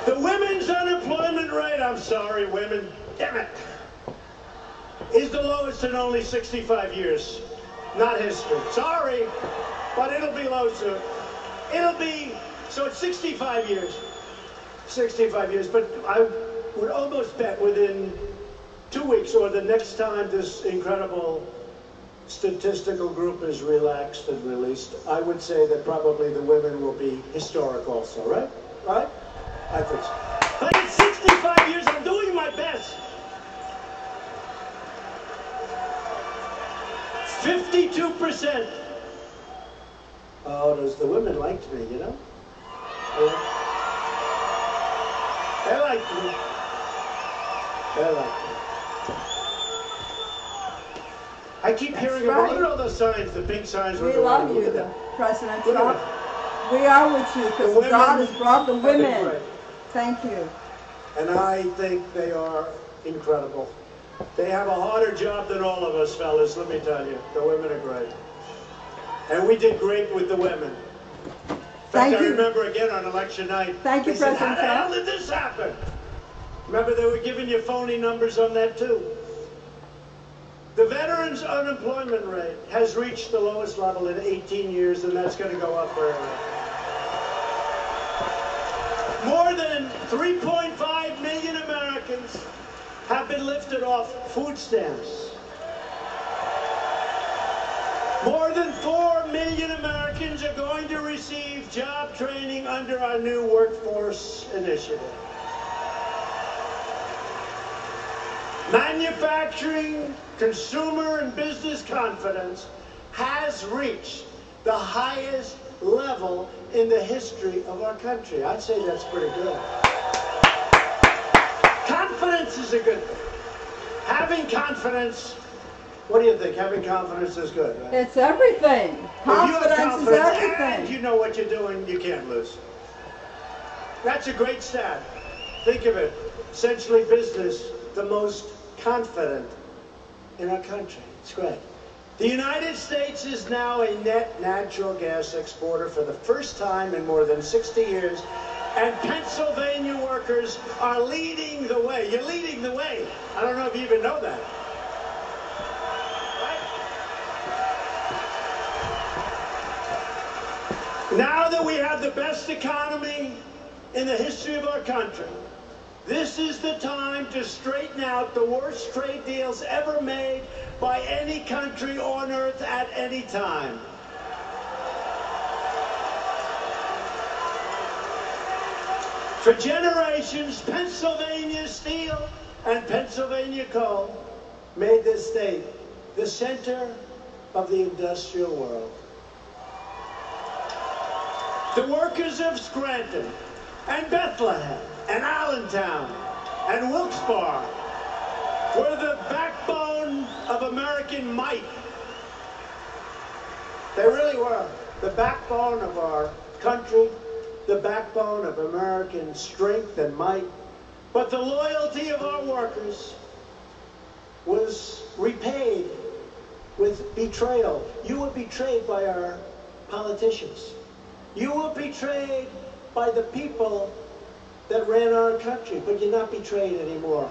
The women's unemployment rate, I'm sorry, women, damn it, is the lowest in only 65 years. Not history. Sorry, but it'll be low soon. It'll be, so it's 65 years. 65 years, but I would almost bet within 2 weeks or the next time this incredible statistical group is relaxed and released, I would say that probably the women will be historic also, right? Right? I think so. But in 65 years, I'm doing my best. 52%. Oh, the women liked me, you know? They liked me. They liked me. I keep hearing about, look at all those signs, the big signs. We love you, President Trump. We are with you because God has brought the women. Thank you. And I think they are incredible. They have a harder job than all of us, fellas, let me tell you. The women are great. And we did great with the women. In fact, I remember again on election night, thank you, President Trump. How the hell did this happen? Remember they were giving you phony numbers on that too. The veterans' unemployment rate has reached the lowest level in 18 years, and that's going to go up forever. More than 3.5 million Americans have been lifted off food stamps. More than 4 million Americans are going to receive job training under our new workforce initiative. Manufacturing, consumer, and business confidence has reached the highest level in the history of our country. I'd say that's pretty good. Confidence is a good thing. Having confidence, what do you think? Having confidence is good, right? It's everything. Confidence is everything. And you know what you're doing, you can't lose. That's a great stat. Think of it. Essentially business, the most confident in our country. It's great. The United States is now a net natural gas exporter for the first time in more than 60 years, and Pennsylvania workers are leading the way. You're leading the way. I don't know if you even know that. Right? Now that we have the best economy in the history of our country, this is the time to straighten out the worst trade deals ever made by any country on earth at any time. For generations, Pennsylvania steel and Pennsylvania coal made this state the center of the industrial world. The workers of Scranton and Bethlehem and Allentown and Wilkes-Barre were the backbone of American might. They really were the backbone of our country, the backbone of American strength and might. But the loyalty of our workers was repaid with betrayal. You were betrayed by our politicians. You were betrayed by the people that ran our country, but you're not betrayed anymore.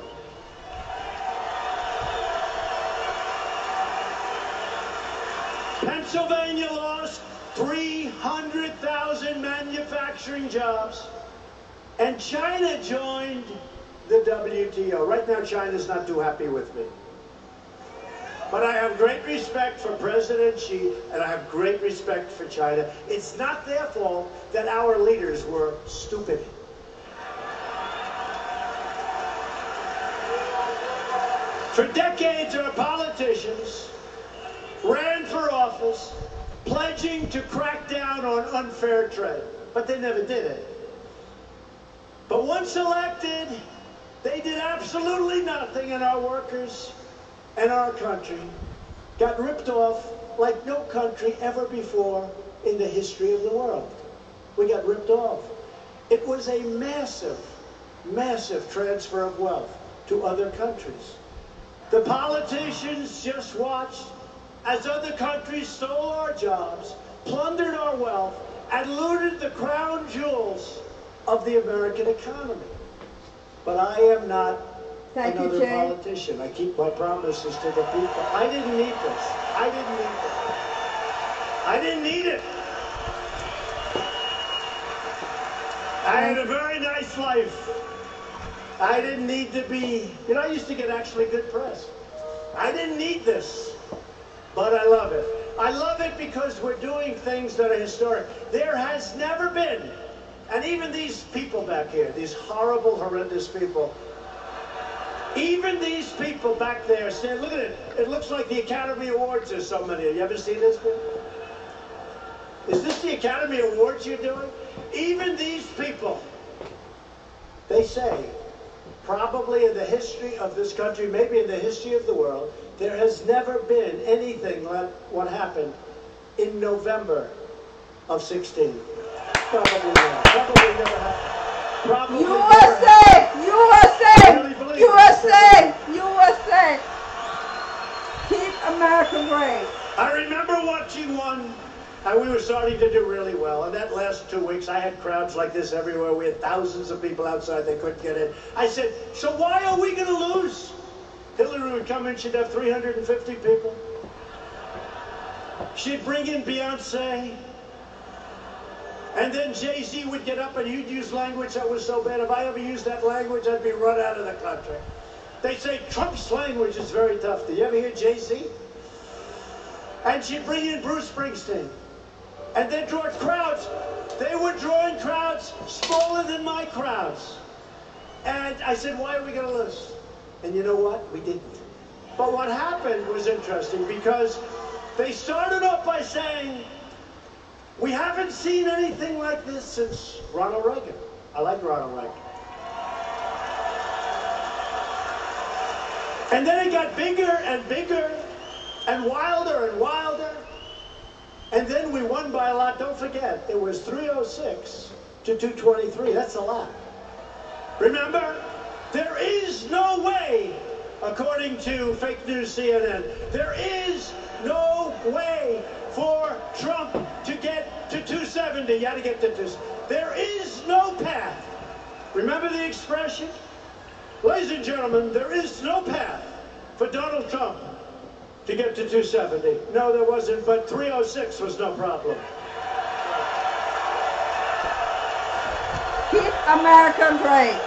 Pennsylvania lost 300,000 manufacturing jobs, and China joined the WTO. Right now, China's not too happy with me. But I have great respect for President Xi, and I have great respect for China. It's not their fault that our leaders were stupid. For decades, our politicians ran for office pledging to crack down on unfair trade, but they never did it. But once elected, they did absolutely nothing, and our workers and our country got ripped off like no country ever before in the history of the world. We got ripped off. It was a massive, massive transfer of wealth to other countries. The politicians just watched as other countries stole our jobs, plundered our wealth, and looted the crown jewels of the American economy. But I am not another politician. I keep my promises to the people. I didn't need this. I didn't need this. I didn't need it. I had a very nice life. I didn't need to be, you know, I used to get actually good press. I didn't need this, but I love it. I love it because we're doing things that are historic. There has never been, and even these people back here, these horrible, horrendous people, even these people back there, stand, look at it. It looks like the Academy Awards or so many. You ever seen this? Is this the Academy Awards you're doing? Even these people, they say, probably in the history of this country, maybe in the history of the world, there has never been anything like what happened in November of 16. Probably not. Probably never happened. Probably USA! USA! USA! USA! Keep America great. I remember watching one, and we were starting to do really well. And that last 2 weeks, I had crowds like this everywhere. We had thousands of people outside. They couldn't get in. I said, so why are we going to lose? Hillary would come in. She'd have 350 people. She'd bring in Beyonce. And then Jay-Z would get up and he'd use language that was so bad. If I ever used that language, I'd be run out of the country. They say Trump's language is very tough. Do you ever hear Jay-Z? And she'd bring in Bruce Springsteen. And they'd draw crowds. They were drawing crowds smaller than my crowds. And I said, why are we going to lose? And you know what? We didn't. But what happened was interesting because they started off by saying, we haven't seen anything like this since Ronald Reagan. I like Ronald Reagan. And then it got bigger and bigger and wilder and wilder. And then we won by a lot. Don't forget, it was 306 to 223. That's a lot. Remember, there is no way, according to fake news CNN, there is no way for Trump to get to 270. You got to get to 270. There is no path. Remember the expression? Ladies and gentlemen, there is no path for Donald Trump to get to 270. No, there wasn't, but 306 was no problem. Keep America great.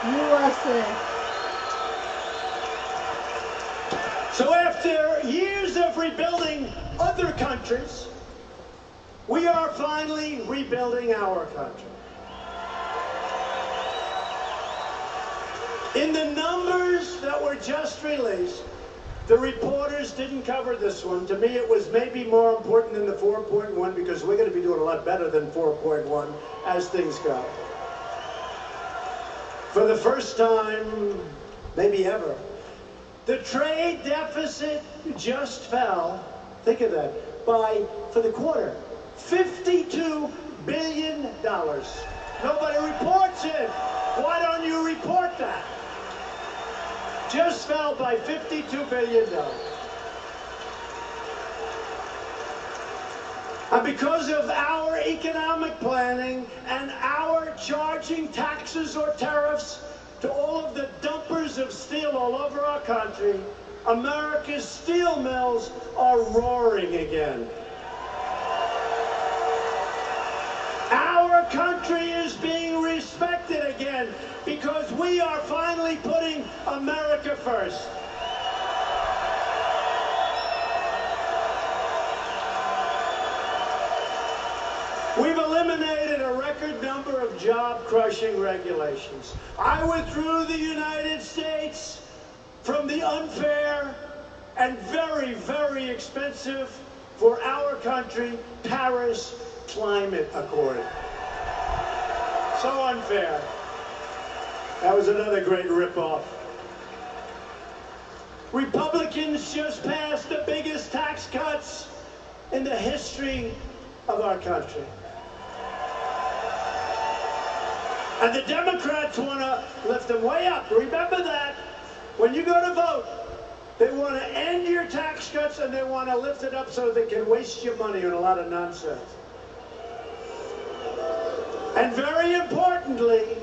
USA. So after years of rebuilding other countries, we are finally rebuilding our country. In the numbers that were just released, The reporters didn't cover this one. To me, it was maybe more important than the 4.1 because we're going to be doing a lot better than 4.1 as things go. For the first time, maybe ever, the trade deficit just fell, think of that, for the quarter, $52 billion. Nobody reports it. Why don't you report that? Just fell by $52 billion. And because of our economic planning and our charging taxes or tariffs to all of the dumpers of steel all over our country, America's steel mills are roaring again. Our country is being respected again because we are finally putting America first. We've eliminated a record number of job-crushing regulations. I withdrew the United States from the unfair and very, very expensive for our country Paris Climate Accord. So unfair. That was another great ripoff. Republicans just passed the biggest tax cuts in the history of our country. And the Democrats want to lift them way up. Remember that. When you go to vote, they want to end your tax cuts and they want to lift it up so they can waste your money on a lot of nonsense. And very importantly,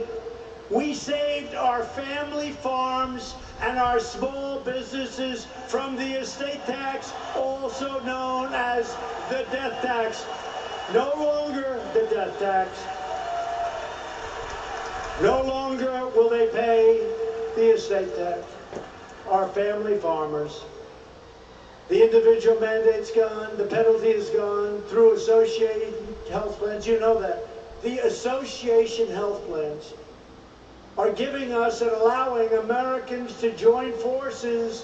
we saved our family farms and our small businesses from the estate tax, also known as the death tax. No longer the death tax. No longer will they pay the estate tax. Our family farmers. The individual mandate's gone, the penalty is gone through associated health plans. You know that. The association health plans are giving us and allowing Americans to join forces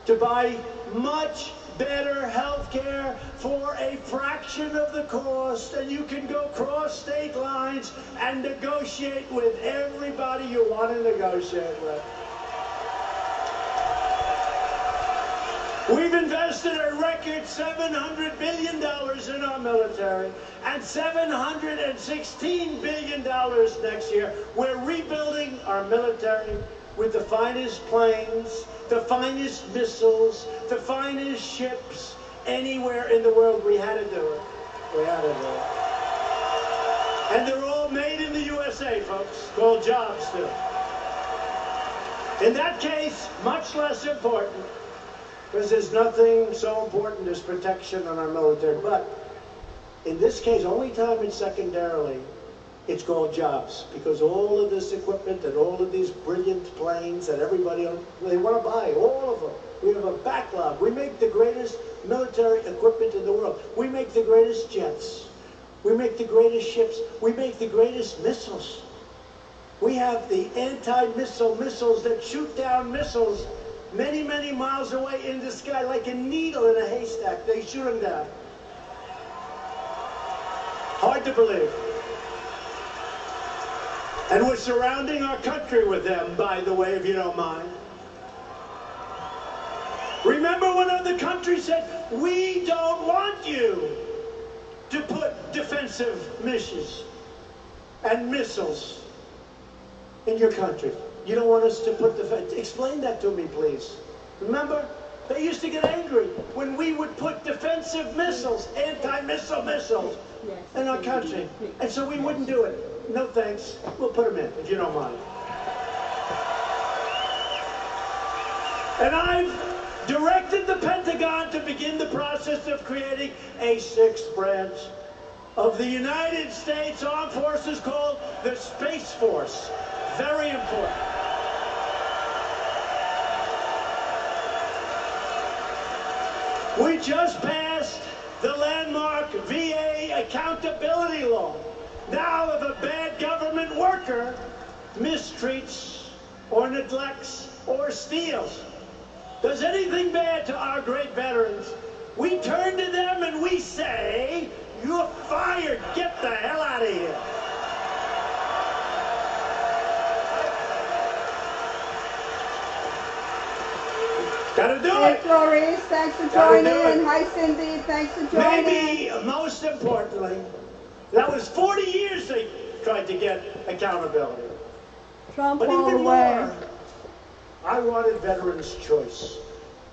to buy much better health care for a fraction of the cost, and you can go cross state lines and negotiate with everybody you want to negotiate with. We've invested a record $700 billion in our military and $716 billion next year. We're rebuilding our military with the finest planes, the finest missiles, the finest ships anywhere in the world. We had to do it. We had to do it. And they're all made in the USA, folks, called jobs still. In that case, much less important, because there's nothing so important as protection on our military. But in this case, only time it's secondarily, it's called jobs, because all of this equipment and all of these brilliant planes that everybody, they want to buy, all of them. We have a backlog. We make the greatest military equipment in the world. We make the greatest jets. We make the greatest ships. We make the greatest missiles. We have the anti-missile missiles that shoot down missiles many, many miles away in the sky like a needle in a haystack. They shoot them down. Hard to believe. And we're surrounding our country with them, by the way, if you don't mind. Remember when other countries said, we don't want you to put defensive missions and missiles in your country. You don't want us to put explain that to me, please. Remember? They used to get angry when we would put defensive missiles, anti-missile missiles, in our country. And so we wouldn't do it. No thanks. We'll put them in, if you don't mind. And I've directed the Pentagon to begin the process of creating a sixth branch of the United States Armed Forces called the Space Force. Very important. We just passed the landmark VA accountability law. Now, if a bad government worker mistreats or neglects or steals, does anything bad to our great veterans, we turn to them and we say, "You're fired. Get the hell out of here." Gotta do Hey, it. Clarice, thanks for joining. Hi, Cindy, thanks for joining. Maybe most importantly, that was 40 years they tried to get accountability. Trump But all the even way. more, I wanted veterans' choice,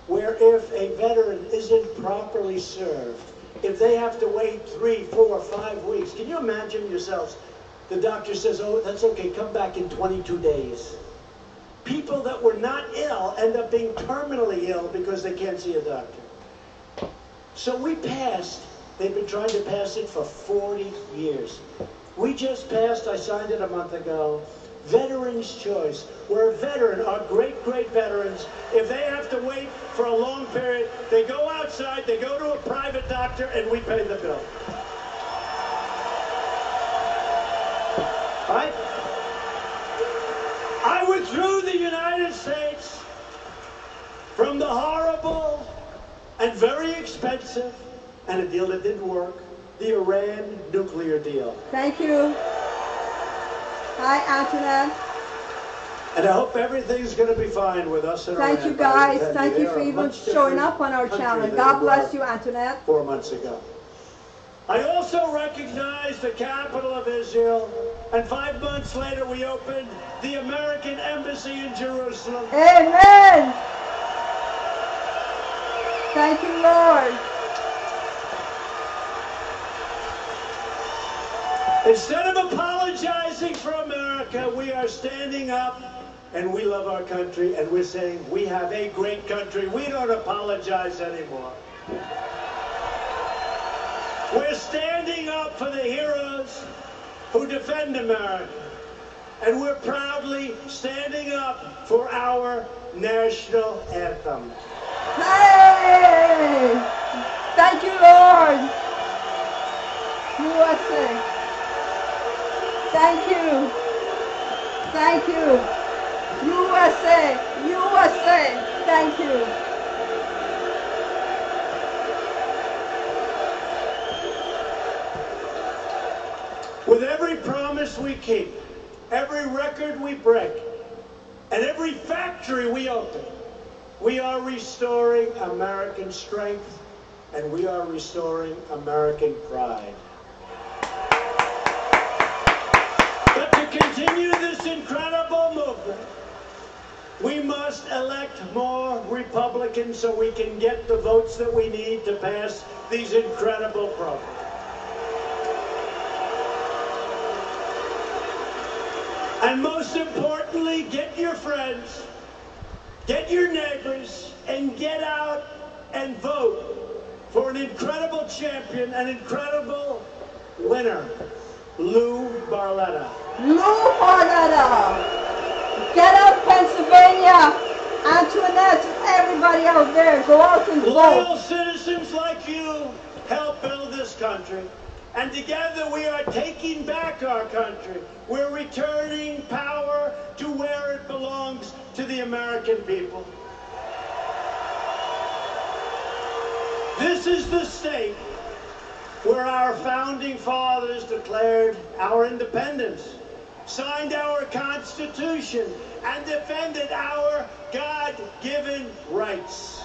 where if a veteran isn't properly served, if they have to wait 3, 4, 5 weeks, can you imagine yourselves? The doctor says, "Oh, that's okay, come back in 22 days. People that were not ill end up being terminally ill because they can't see a doctor. So we passed, they've been trying to pass it for 40 years. We just passed, I signed it a month ago, Veterans' Choice, where a veteran, our great, great veterans, if they have to wait for a long period, they go outside, they go to a private doctor, and we pay the bill. Right? I withdrew the United States from the horrible and very expensive, and a deal that didn't work, the Iran nuclear deal. Thank you. Hi, Antoinette. And I hope everything's going to be fine with us and Iran. Thank you, guys. They Thank you are for a even much showing different up on our country channel. than God we bless were you, Antoinette. 4 months ago. I also recognized the capital of Israel, and 5 months later we opened the American Embassy in Jerusalem. Amen. Thank you, Lord. Instead of apologizing for America, we are standing up, and we love our country, and we're saying we have a great country. We don't apologize anymore. We're standing up for the heroes who defend America, and we're proudly standing up for our national anthem. Hey! Thank you, Lord. USA. Thank you. Thank you. USA. USA. Thank you. With every promise we keep, every record we break, and every factory we open, we are restoring American strength, and we are restoring American pride. But to continue this incredible movement, we must elect more Republicans so we can get the votes that we need to pass these incredible programs. And most importantly, get your friends, get your neighbors, and get out and vote for an incredible champion, an incredible winner, Lou Barletta. Lou Barletta. Get out, Pennsylvania. Antoinette, everybody out there, go out and vote. Loyal citizens like you help build this country. And together we are taking back our country. We're returning power to where it belongs, to the American people. This is the state where our founding fathers declared our independence, signed our Constitution, and defended our God-given rights.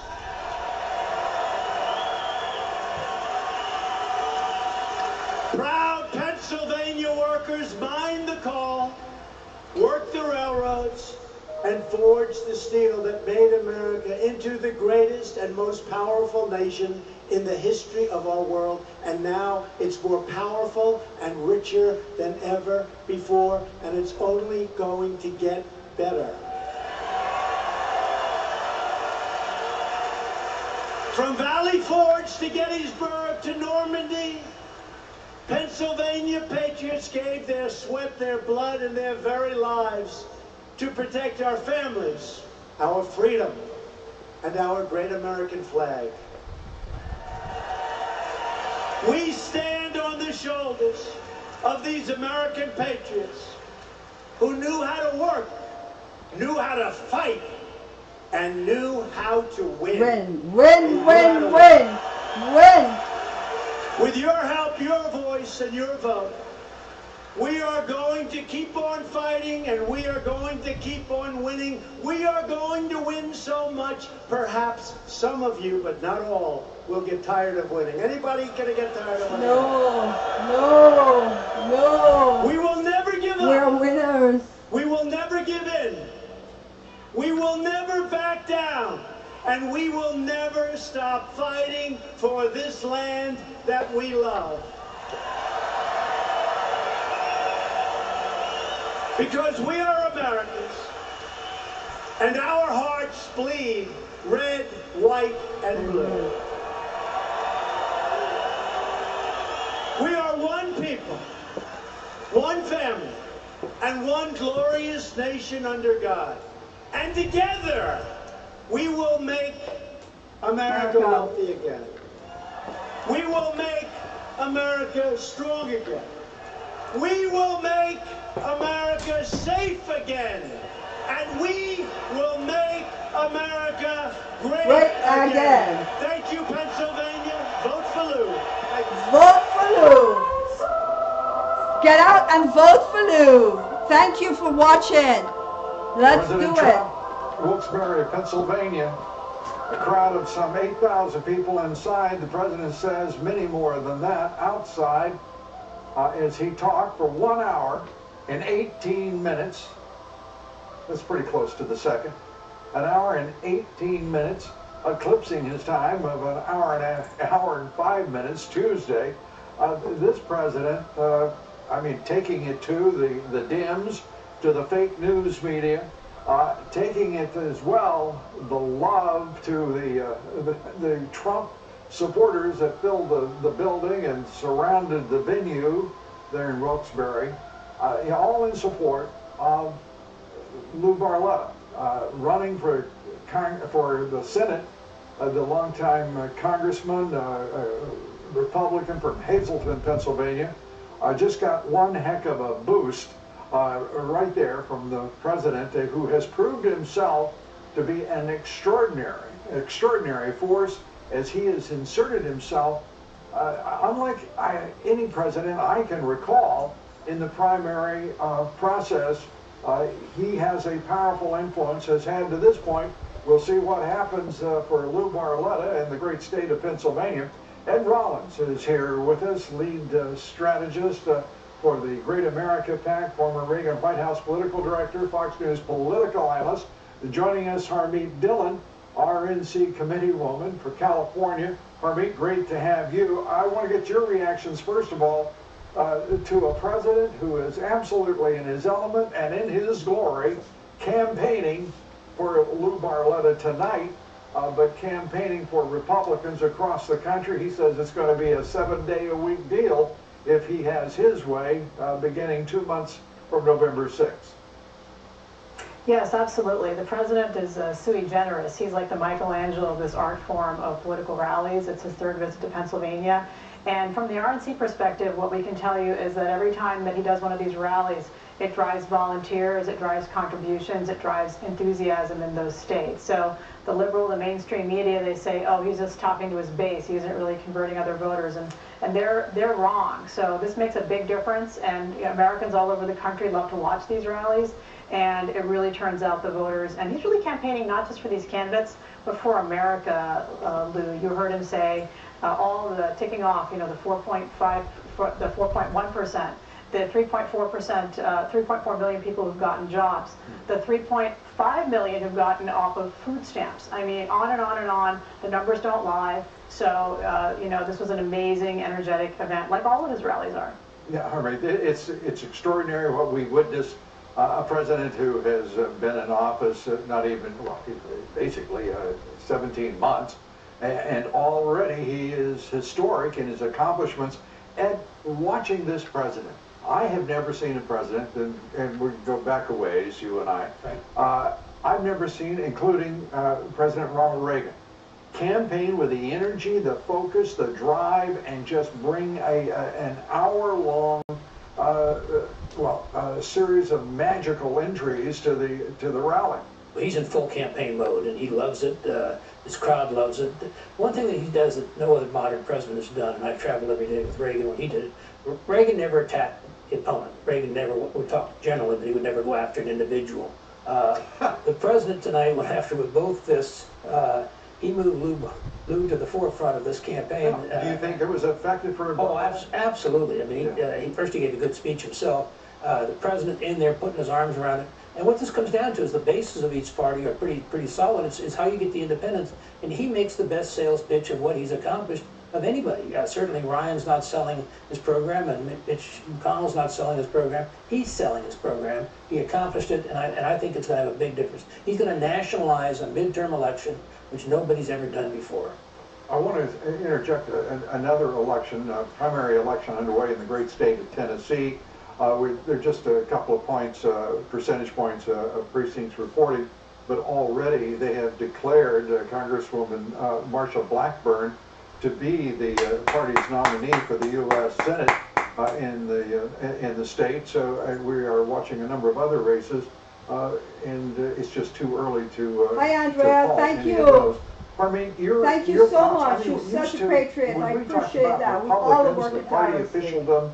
Proud Pennsylvania workers mined the coal, worked the railroads, and forged the steel that made America into the greatest and most powerful nation in the history of our world. And now it's more powerful and richer than ever before, and it's only going to get better. From Valley Forge to Gettysburg to Normandy, Pennsylvania patriots gave their sweat, their blood, and their very lives to protect our families, our freedom, and our great American flag. We stand on the shoulders of these American patriots who knew how to work, knew how to fight, and knew how to win. Win. With your help, your voice, and your vote, we are going to keep on fighting, and we are going to keep on winning. We are going to win so much, perhaps some of you, but not all, will get tired of winning. Anybody gonna get tired of winning? No. We will never give up. We're winners. We will never give in. We will never back down. And we will never stop fighting for this land that we love. Because we are Americans, and our hearts bleed red, white, and blue. We are one people, one family, and one glorious nation under God. And together, we will make America wealthy again. We will make America strong again. We will make America safe again. And we will make America great again. Thank you, Pennsylvania. Vote for Lou. Vote for Lou. Get out and vote for Lou. Thank you for watching. Let's do it. Wilkes-Barre, Pennsylvania. A crowd of some 8,000 people inside. The president says many more than that outside as he talked for 1 hour and 18 minutes. That's pretty close to the second. An hour and 18 minutes, eclipsing his time of an hour and 5 minutes Tuesday. This president, taking it to the Dems, to the fake news media, taking it as well, the love to the Trump supporters that filled the building and surrounded the venue there in Wilkes-Barre, all in support of Lou Barletta, running for the Senate, the longtime congressman, Republican from Hazleton, Pennsylvania, just got one heck of a boost right there from the president, who has proved himself to be an extraordinary force as he has inserted himself, unlike any president I can recall in the primary process. He has a powerful influence, has had to this point. We'll see what happens for Lou Barletta in the great state of Pennsylvania. Ed Rollins is here with us, lead strategist for the Great America PAC, former Reagan White House political director, Fox News political analyst. Joining us, Harmeet Dillon, RNC committee woman for California. Harmeet, great to have you. I want to get your reactions, first of all, to a president who is absolutely in his element and in his glory, campaigning for Lou Barletta tonight, but campaigning for Republicans across the country. He says it's going to be a 7-day-a-week deal if he has his way, beginning 2 months from November 6th. Yes, absolutely. The president is sui generis. He's like the Michelangelo of this art form of political rallies. It's his third visit to Pennsylvania. And from the RNC perspective, what we can tell you is that every time that he does one of these rallies, it drives volunteers, it drives contributions, it drives enthusiasm in those states. So the liberal, the mainstream media, they say, oh, he's just talking to his base. He isn't really converting other voters. And they're wrong. So this makes a big difference. And Americans all over the country love to watch these rallies. And it really turns out the voters. And he's really campaigning not just for these candidates, but for America, Lou. You heard him say all the ticking off, the 4.5, the 4.1%. The 3.4%, 3.4 million people who've gotten jobs, the 3.5 million who've gotten off of food stamps. I mean, on and on and on. The numbers don't lie. So, this was an amazing, energetic event, like all of his rallies are. Yeah, all right. It's extraordinary what we witnessed. A president who has been in office not even, basically 17 months, and already he is historic in his accomplishments. And watching this president, I have never seen a president, and we go back a ways, you and I. Right. I've never seen, including President Ronald Reagan, campaign with the energy, the focus, the drive, and just bring an hour-long series of magical entries to the rally. he's in full campaign mode, and he loves it. His crowd loves it. One thing that he does that no other modern president has done, and I traveled every day with Reagan when he did it, Reagan never attacked the opponent. Reagan never, we talk generally, but he would never go after an individual. The president tonight went after with both fists. He moved Lou to the forefront of this campaign. Do you think it was effective for him? Oh, absolutely. I mean, first he gave a good speech himself. The president in there putting his arms around it. And what this comes down to is the bases of each party are pretty solid. It's how you get the independents. And he makes the best sales pitch of what he's accomplished of anybody. Certainly Ryan's not selling his program, and Mitch McConnell's not selling his program. He's selling his program. He accomplished it, and I think it's going to have a big difference. He's going to nationalize a midterm election, which nobody's ever done before. I want to interject another election, primary election underway in the great state of Tennessee. There are just a couple of points, percentage points of precincts reporting, but already they have declared Congresswoman Marsha Blackburn to be the party's nominee for the U.S. Senate in the state. So we are watching a number of other races, and it's just too early to. Hi, Andrea. Thank you. Thank you so much. You're such a patriot. I appreciate that. We all are working tirelessly. Officialdom.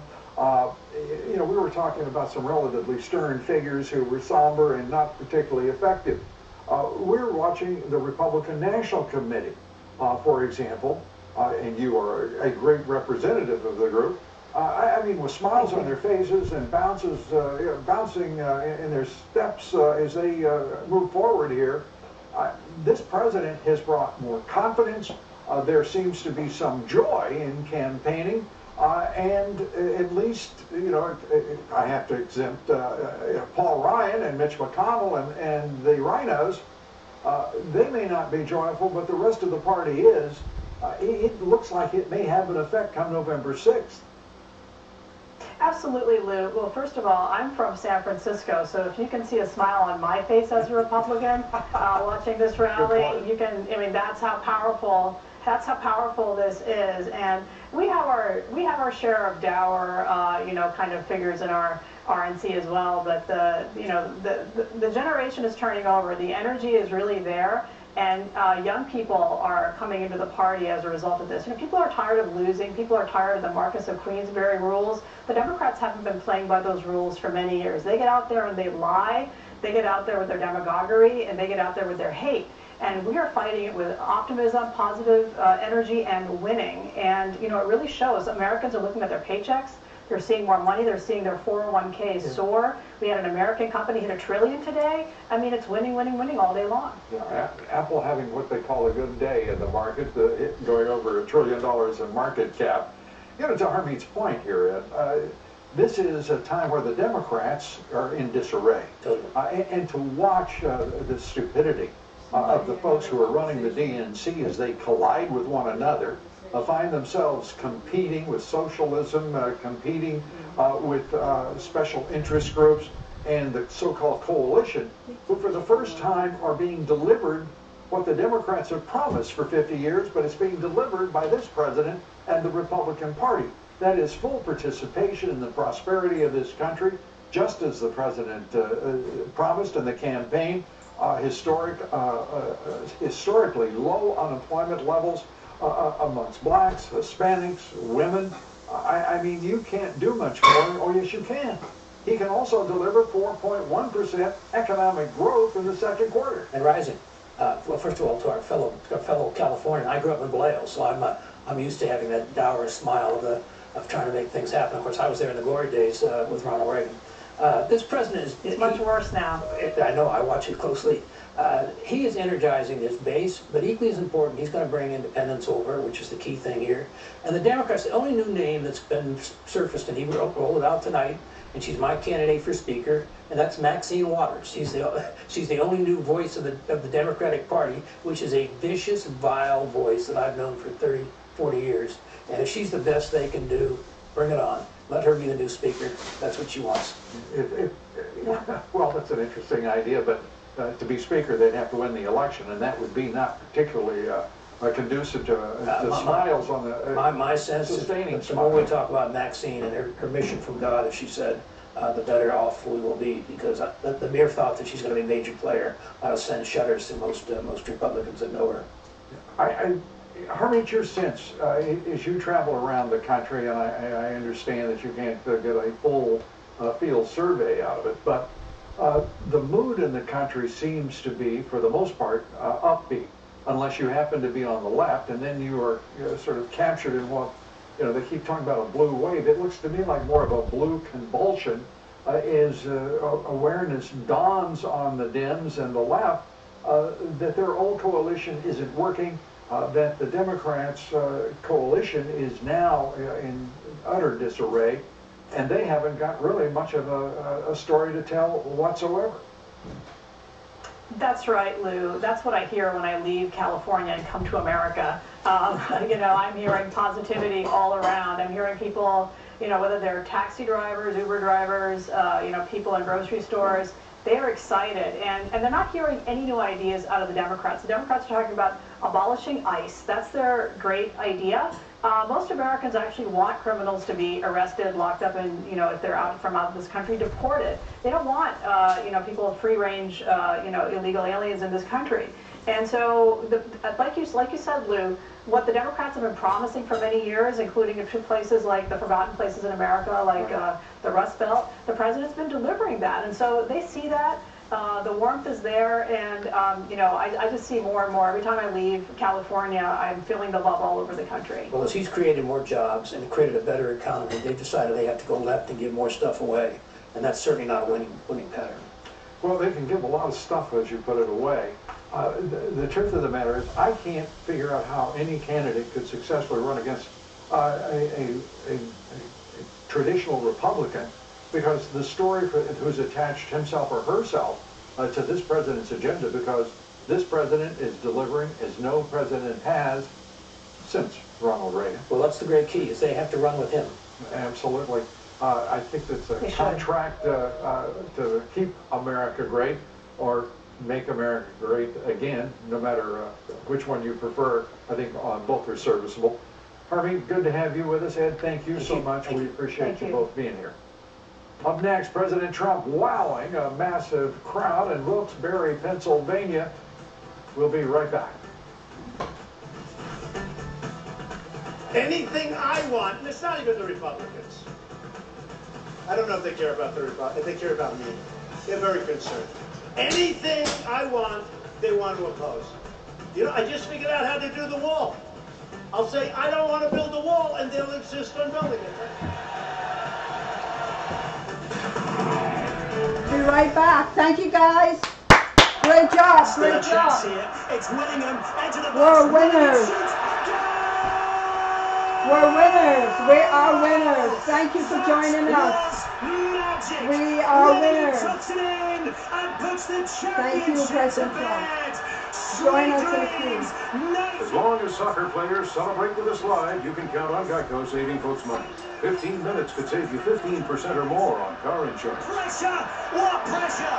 You know, we were talking about some relatively stern figures who were somber and not particularly effective. We're watching the Republican National Committee, for example, and you are a great representative of the group. I mean, with smiles on their faces and bouncing in their steps as they move forward here. This president has brought more confidence. There seems to be some joy in campaigning. And at least, you know, I have to exempt Paul Ryan and Mitch McConnell and the Rhinos. They may not be joyful, but the rest of the party is. It looks like it may have an effect come November 6th. Absolutely, Lou. Well, first of all, I'm from San Francisco, so if you can see a smile on my face as a Republican watching this rally, you can. I mean, that's how powerful. That's how powerful this is, and we have our share of dour, you know, kind of figures in our RNC as well. But the generation is turning over. The energy is really there, and young people are coming into the party as a result of this. You know, people are tired of losing. People are tired of the Marcus of Queensberry rules. The Democrats haven't been playing by those rules for many years. They get out there and they lie. They get out there with their demagoguery, and they get out there with their hate. And we are fighting it with optimism, positive energy, and winning. And, you know, it really shows. Americans are looking at their paychecks. They're seeing more money. They're seeing their 401ks soar. We had an American company hit $1 trillion today. I mean, it's winning, winning, winning all day long. Yeah, Apple having what they call a good day in the market, going over $1 trillion in market cap. You know, to Harmeet's point here, this is a time where the Democrats are in disarray. And to watch the stupidity of the folks who are running the DNC as they collide with one another, find themselves competing with socialism, competing with special interest groups and the so-called coalition, who for the first time are being delivered what the Democrats have promised for 50 years, but it's being delivered by this president and the Republican Party. That is full participation in the prosperity of this country, just as the president promised in the campaign. Historically low unemployment levels amongst blacks, Hispanics, women. I mean, you can't do much more. Oh, yes, you can. He can also deliver 4.1% economic growth in the second quarter. And rising. Well, first of all, to our fellow Californian, I grew up in Vallejo, so I'm used to having that dour smile of trying to make things happen. Of course, I was there in the glory days with Ronald Reagan. This president is much worse now. I know, I watch it closely. He is energizing his base, but equally as important, he's going to bring independence over, which is the key thing here. And the Democrats, the only new name that's been surfaced, and he rolled it out tonight, and she's my candidate for Speaker, and that's Maxine Waters. She's the only new voice of the Democratic Party, which is a vicious, vile voice that I've known for 30, 40 years. And if she's the best they can do, bring it on. Let her be the new Speaker. That's what she wants. Well, that's an interesting idea, but to be Speaker, they'd have to win the election, and that would be not particularly conducive to smiles on the my sense sustaining is the more we talk about Maxine and her mission from God, as she said, the better off we will be, because the mere thought that she's going to be a major player will send shudders to most Republicans that know her. Harvey, it's your sense, as you travel around the country, and I understand that you can't get a full field survey out of it, but the mood in the country seems to be, for the most part, upbeat, unless you happen to be on the left, and then you are sort of captured in what, they keep talking about a blue wave. It looks to me like more of a blue convulsion as awareness dawns on the Dems and the left that their old coalition isn't working, that the Democrats' coalition is now in utter disarray, and they haven't got really much of a story to tell whatsoever. That's right, Lou. That's what I hear when I leave California and come to America. I'm hearing positivity all around. I'm hearing people, whether they're taxi drivers, Uber drivers, people in grocery stores, they're excited. And they're not hearing any new ideas out of the Democrats. The Democrats are talking about abolishing ICE. That's their great idea. Most Americans actually want criminals to be arrested, locked up, and if they're out of this country, deported. They don't want people free range, illegal aliens in this country. And so, like you said, Lou, what the Democrats have been promising for many years, including a few places like the forgotten places in America, like the Rust Belt, the president's been delivering that, and so they see that. The warmth is there, and I just see more and more. Every time I leave California, I'm feeling the love all over the country. Well, as he's created more jobs and created a better economy, they've decided they have to go left and give more stuff away, and that's certainly not a winning pattern. Well, they can give a lot of stuff as you put it away. The truth of the matter is, I can't figure out how any candidate could successfully run against a traditional Republican, because the story who's attached himself or herself to this president's agenda, because this president is delivering as no president has since Ronald Reagan. Well, that's the great key, is they have to run with him. Absolutely. I think that's a contract to keep America great, or make America great again, no matter which one you prefer. I think both are serviceable. Harvey, good to have you with us. Ed, thank you so much. We appreciate you both being here. Up next, President Trump wowing a massive crowd in Wilkes-Barre, Pennsylvania. We'll be right back. Anything I want, and it's not even the Republicans. I don't know if they care about the Republicans. They care about me. They're very concerned. Anything I want, they want to oppose. I just figured out how to do the wall. I'll say, I don't want to build a wall, and they'll insist on building it. Be right back. Thank you, guys. Great job. Great job. It's Willingham into the We're winners. We're winners. We are winners. Thank you for joining us. We are winners. Thank you, President Trump. Join us in a few. As long as soccer players celebrate with us live, you can count on Geico saving folks money. 15 minutes could save you 15% or more on car insurance. Pressure! What pressure?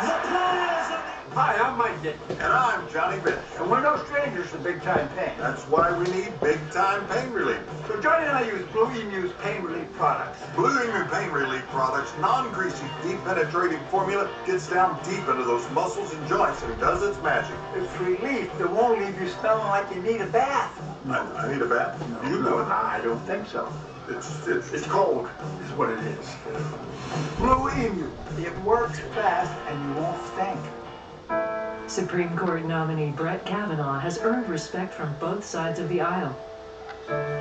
The players of the... Hi, I'm Mike Dick. And I'm Johnny Rich. And we're no strangers to big-time pain. That's why we need big-time pain relief. So Johnny and I use Blue Emu's pain relief products. Blue Emu pain relief products, non-greasy, deep-penetrating formula, gets down deep into those muscles and joints and does its magic. It's relief that won't leave you smelling like you need a bath. I need a bath? You do it. I don't think so. It's cold, is what it is. Blue Emu. It works fast and you won't stink. Supreme Court nominee Brett Kavanaugh has earned respect from both sides of the aisle.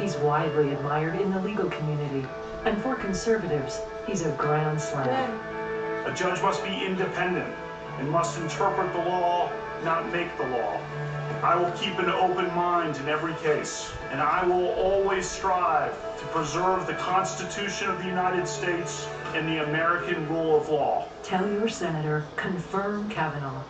He's widely admired in the legal community, and for conservatives, he's a grand slam. A judge must be independent and must interpret the law, not make the law. I will keep an open mind in every case, and I will always strive to preserve the Constitution of the United States and the American rule of law. Tell your senator, confirm Kavanaugh.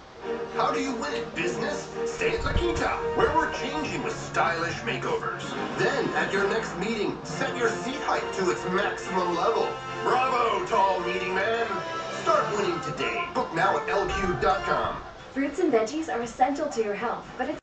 How do you win? Business? Stay at La Quinta, where we're changing with stylish makeovers. Then, at your next meeting, set your seat height to its maximum level. Bravo, tall meeting man! Start winning today. Book now at lq.com. Fruits and veggies are essential to your health, but it's